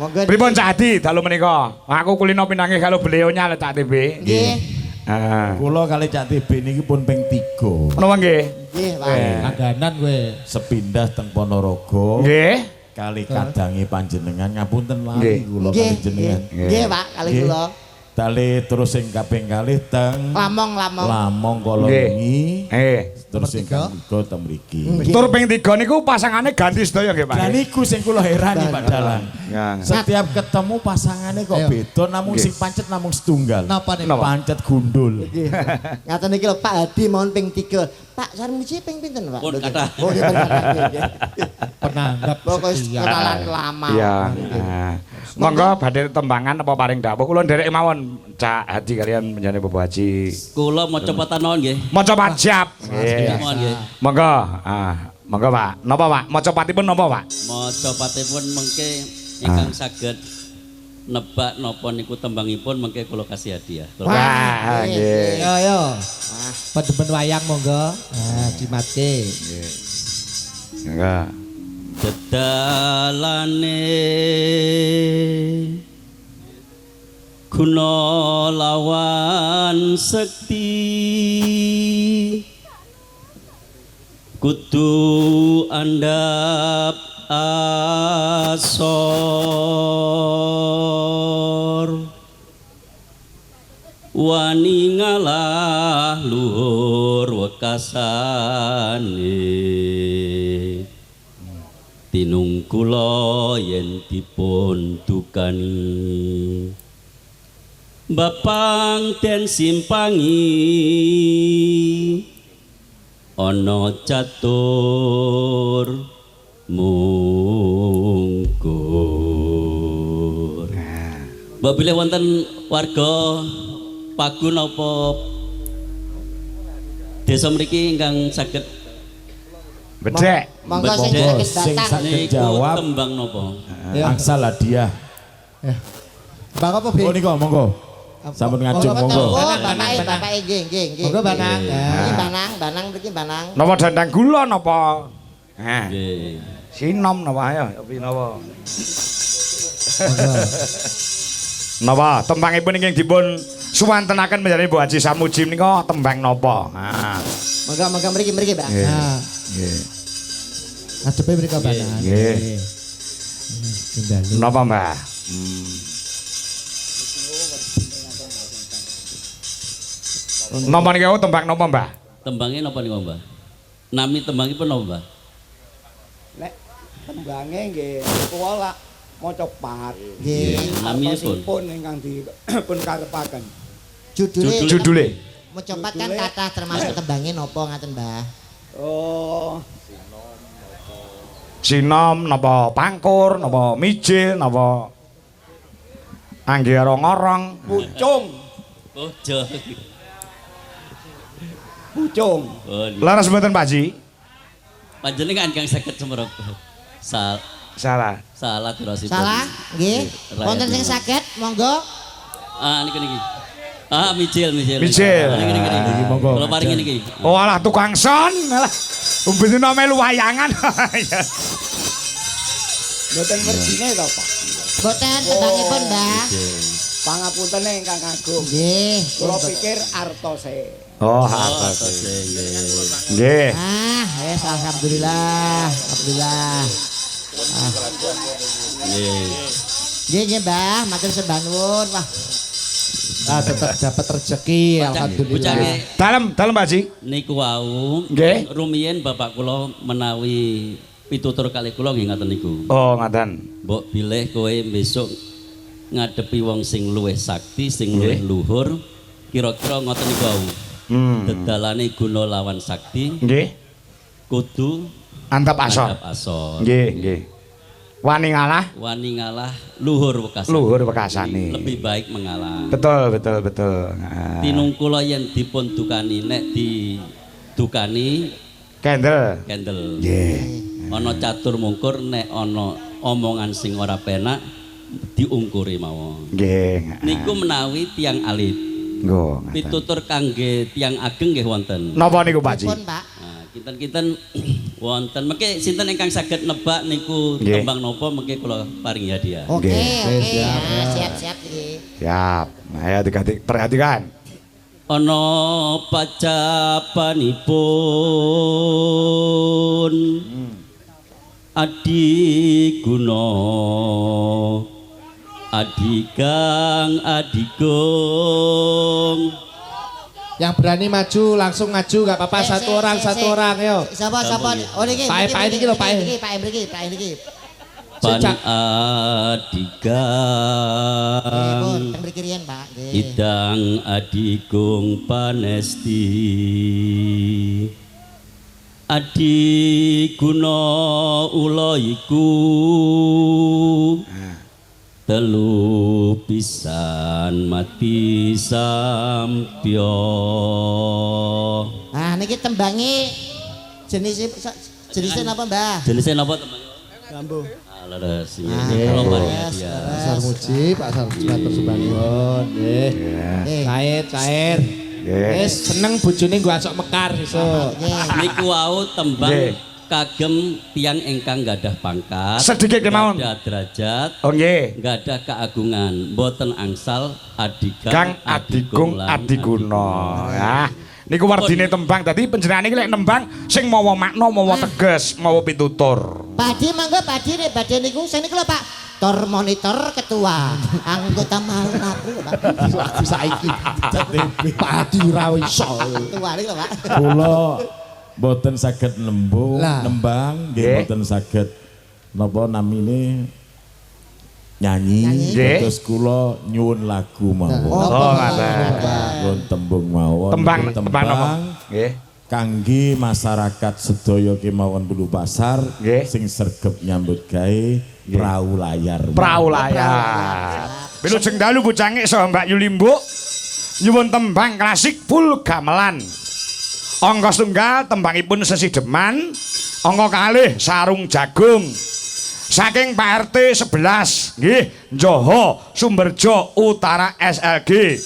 Monggo. Pripun Cak Hadi dalu menika? Aku kulino pinanggih kalau beliaunya lho Cak TB. Nggih. Kula kali Cak TB niki pun ping 3. Menapa nggih? Nggih, Pak. Langganan kowe sepindah teng Ponorogo. Nggih. Kali kadangi panjenengan ngapunten Nggih. lali kula kali jenengan. Nggih, Pak, kali Nggih. kula. Dali terus sing kaping kalih teng Lamong Kolongi. Terus sing ketiga teng mriki. Tur ping 3 niku pasangane ganti sedaya nggih, Pak. Lah niku sing kula herani Pak Dalang. Ya. Setiap ketemu pasangane kok beda namun sing pancet namung setunggal. Napa nih? Pancet gundul. Ngaten iki lho Pak Hadi mohon ping 3. Pak Sarmuji ping pinten, Pak? Pun kathah. Oh, nggih nggih. Penanggap Pokoknya kenalan lama. Iya. Monggo badhe tembangan apa paring dawuh kula nderek mawon Cak Hadi kalian panjenengan Bapak Haji. Kula maca patanon nggih. Maca pajab. Mohon nggih. Monggo. Monggo Pak. Napa Pak? Maca patipun napa Pak? Maca patipun mengke ingkang saged nebak napa niku tembangipun mengke kula kasih hadiah. Wah, nggih. Yo. Pendemen wayang monggo. Dimatke. Enggak. Dedalane guna lawan sekti kudu andhap asor wani ngalah luhur wekasane tinung kula yen dipun dukani bapang den simpangi ana catur mungkur. Mbak bilih wonten warga Pagu napa desa mriki ingkang saged Bedhek. Monggo sing Bedhek. saged Sing datang. saged niku jawab tembang napa? angsal hadiah Bang apa, Bi? Oh niku monggo. Sampun ngajeng monggo. Oh, bapake nggih, nggih, nggih. Monggo Banang. Iki Banang mriki Banang. Napa dandang gula napa? Nah, Nggih. sinom napa ayo, piye napa? Napa tembangipun ingkang dipun suwantenaken menjadi Bu Haji Samuji menika tembang napa? Nah. Monggo mriki, Mbak. Nah. Nggih. Ngadepe mriki Banang. Nggih. Napa, Mbah? Napa niku tembang napa, Mbah? Tembangnya napa niku, Mbah? Nami tembangipun napa, Mbah? Nek tembange nggih kula maca pat. Nggih. Naminipun. Pun ingkang dipun karepaken. Judule. Mecopat kan kata termasuk tembangnya nopo ngaten, Mbah. Oh, Sinom napa pangkur napa mijil napa anggara ngorong. pucung, Oh, jo. pucung. Oh, Laras mboten Pak Ji? panjenengan kang saged semerep. Salah. Salah terusipun. Salah? Nggih. Rakyat Wonten sing dulu. saged, monggo. Ah niki. Ah mijil. Mijil. Ah, niki. Niki monggo. Kula paringi niki. Oh alah tukang son. Alah. Umbene melu wayangan. Mboten werjine to, Pak. Boten tembangipun, Mbah. Pangapuntene ingkang agung. Nggih. Kula pikir artose. Oh, nggih. Ah, wes alhamdulillah. Alhamdulillah. Nggih, nggih, Mbah, matur sembah nuwun. Wah, Tetap dapat rezeki alhamdulillah. Dalem Pak Ji. Niku wau Nggih. rumiyin bapak kula menawi pitutur kali kula nggih ngaten niku. Oh, ngaten. Mbok bilih kowe besok ngadepi wong sing luwih sakti, sing luwih luhur, kira-kira ngoten niku wau. Dedalane guna lawan sakti Nggih. kudu Antap asor. adab asor. Nggih. Wani ngalah, Wani ngalah luhur wekasan. luhur wekasane. Lebih baik mengalah. Betul. Nah. Tinung kula yen dipun dukani nek didukani Kendel. kendel. Nggih. Ana catur mungkur nek ana omongan sing ora penak diungkuri mawon. Nggih. Niku menawi tiang alit. Nggo. Pitutur kangge tiang ageng nggih wonten. Napa niku Pak Ji? pun, Pak. Nah, kinten-kinten wonten. Mengke sinten ingkang saged nebak niku Nggih. tembang napa mengke kula paringi hadiah. Oke, Nggih. oke. Ah, siap-siap nggih. Siap. Nah, ya perhatikan. Ana pacapanipun Adi Guna Adigang Adigung. Yang berani maju langsung maju gak apa-apa satu orang yo. Sapa? Oh niki. Pak E niki lho, Pak E. Niki, Pak E mriki, Pak E niki. Pan Sejak- Nggih, pun Adigang teng mriki riyen, Pak. Nggih. Idang Adigung Panesti Adi Guna ula iku telu pisan mati sampya. Nah, niki tembangi jenisnya napa, Mbah? Jenisnya napa teman? Rambu. Alah sing kalau paringi hadiah. Pasar Muji, Pak Sarmuji matur sembah nuwun nggih. Cair. Nggih. Wis seneng bojone nggo asok mekar sesuk. Niku wau tembang Nggih. kagem tiang ingkang gadah pangkat, Sedikit kemawon. gadah derajat, Oh nggih. gadah keagungan, boten angsal Kang Adigung Adiguna. Ya. Niku wardine tembang dadi panjenengan iki lek nembang sing mawa makna, mawa teges, mawa pitutur. Padi mangga padi nek badhe niku sing niku lho, Pak. Tor monitor ketua anggota malang aku lho, Pak. Aku saiki padi ora iso. Ketua niku lho, Pak. Kula boten saged Lah. nembang, nggih Nggih. boten saged napa namine nyanyi. Nggih. Terus kula nyuwun lagu mawon. Oh, ngaten. Nyuwun tembung mawon. Tembang Nggih, tembang napa? Nggih. kangge masyarakat sedaya kemawon Bulu Pasar Nggih. sing sregep nyambut gawe prau layar. Prau layar. Wilujeng dalu bocangik saha Mbak Yulimbuk nyuwun tembang klasik full gamelan. Angka setunggal tembangipun Sesideman, angka kalih Sarung Jagung. Saking Pak RT 11 nggih Njoho Sumberjo Utara SLG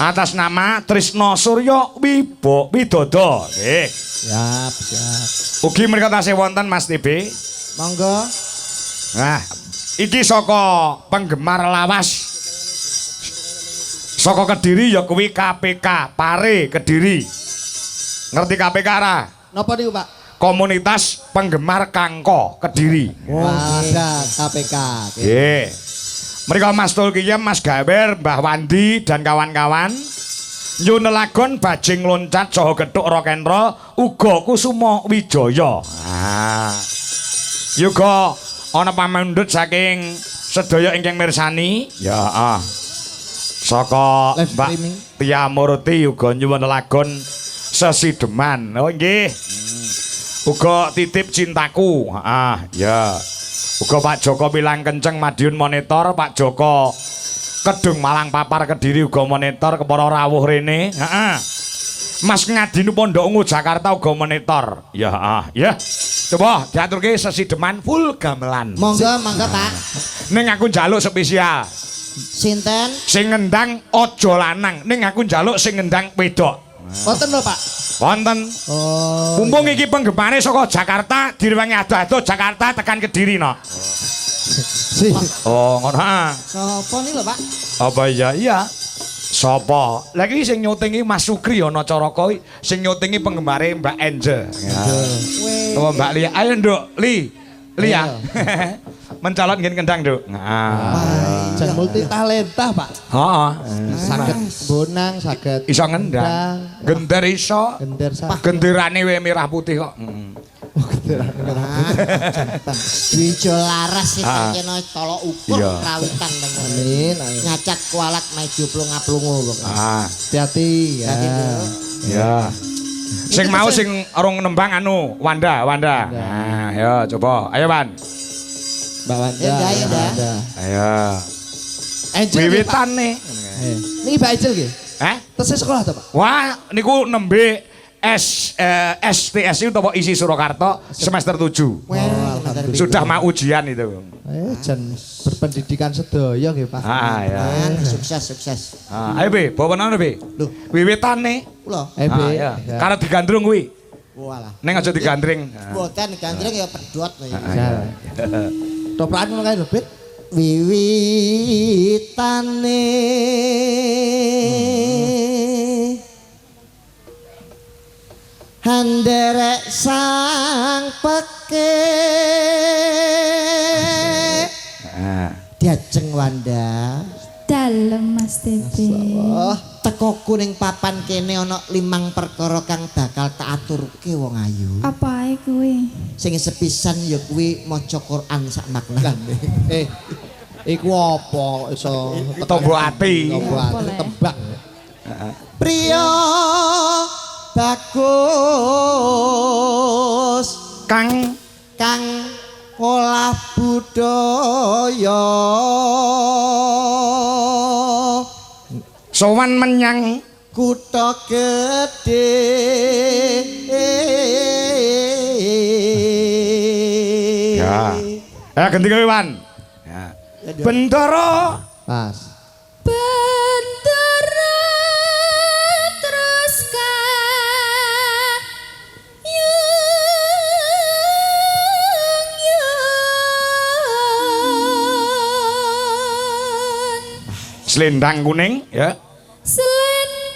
atas nama Trisno Suryo Widodo nggih. Siap, siap. Ugi mriki tasih wonten Mas TB. Monggo. Nah, iki saka penggemar lawas. Saka Kediri ya kuwi KPK Pare Kediri. Ngerti KPK ra? Napa niku, Pak? Komunitas Penggemar Kangko Kediri. Ada KPK. Nggih. Mriko Mas Tulkiyem, Mas Gawer, Mbah Wandi dan kawan-kawan nyunelagon bajing loncat saha gethuk rock and roll uga Kusuma Wijaya. Ah. Yuga ana pamundhut saking sedaya ingkang mirsani. Ya, saka Mbak Tia Muruti uga nyunelagon Sesideman. Oh nggih. Uga titip cintaku. Ya. Uga Pak Joko Pilang Kenceng Madiun Monitor, Pak Joko Kedung Malang Papar Kediri uga monitor, kepara rawuh rene. Mas Ngadinu Pondok Ungu Jakarta uga monitor. Ya, ya. Coba diaturke Sesideman full gamelan. Monggo, monggo Pak. Ning aku njaluk spesial. Sinten? Sing ngendang aja lanang, ning aku njaluk sing ngendang wedok. Wonten lho, Pak. Wonten. Oh. Mumpung iki penggemare saka Jakarta, direwangi ado-ado Jakarta tekan Kediri no. Oh, ngono ha. Sopo nih lho, Pak? Apa iya? Iya. Sopo? Lagi sing nyutingi Mas Sukri ana Caraka sing nyutingi penggemare Mbak Angel. Oh, Mbak Lia. Ayo, Nduk. Lia. Mencalon ngen kendang, Nduk. Jan multi talenta, Pak. Heeh. Saged bonang, saged Iso ngendang. Gender iso. gender saged. Genderane we merah putih kok. Wijo laras sing kena tolok ukur Iya. rawitan tenan. Amin, amin. Nyacat kualat maju plunga-plungu kok. Hati-hati ya. Ya. Sing mau sing rong nembang anu Wanda. Nah, ya coba. Ayo, Wan. Mbak Wanda. Ya, ya, ya. Wanda. Ayo. Angel. Wiwitan nih. Niki Mbak Angel nggih. Tesih sekolah to, Pak? Wah, niku nembe STSI utawa isi Surakarta semester 7. Sudah mau ujian itu. Jan berpendidikan sedaya nggih, Pak. Ya. Sukses. Ayo Be, bawa nang Be. Lho, Wiwitan nih. kula. Be. Ya. Karena digandrung kuwi. Walah. Ning aja digandring. Boten gandreng ya pedhot lho. Toprakan ngono kae lho, Bet. Wiwitane handerek sang peke diajeng Wanda Dalem Mas TB. teko kuning papan kene ana 5 perkara kang bakal tak aturke wong ayu. Apa ae kuwi? Sing sepisan ya kuwi maca Quran sak maknane. Iku apa iso Tombo ati. Tombo ati tembang. Priya bagus Kang olah budaya sowan menyang kutha gedhe ya. Ganti kowe Wan. Ya. Bendara Pas. Bendera terus kayung selendang kuning ya. selendang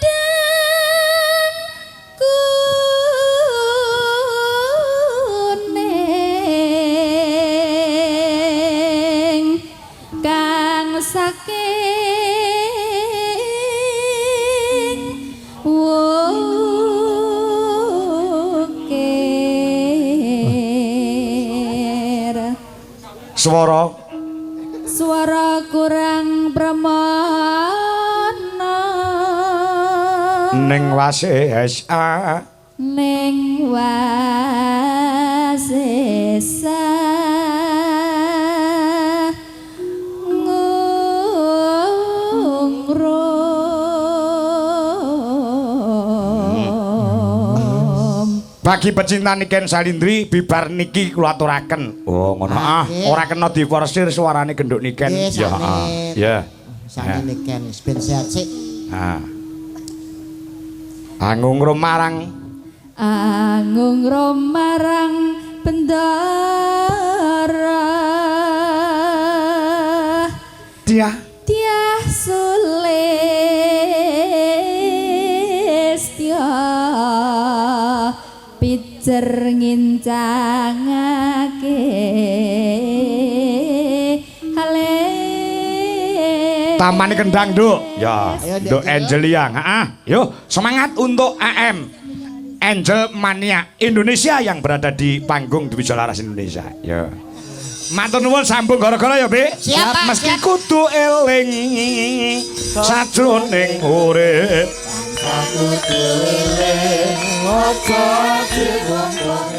kuning kang saking wukir swara kurang pramana ning wasesa ning wasesa ngungrum Bagi pecinta Niken Salindri bibar niki kula aturaken. Oh, ngono ora kena diforsir suarane genduk Niken. Ya. Ya. Sane Niken ben sehat sik. Anggung romarang bendara dia Sulistya pijer ngincangake hale Taman Kendang, Duk. Ya, Duk Angelia. Yuk, semangat untuk AM Angel Mania Indonesia yang berada di panggung di Wijolaras Indonesia. Ya. Matur nuwun sambung gara-gara ya, Bi. Siap, Pak. Meski kudu eling sajroning urip. Kudu eling ojo dibumbung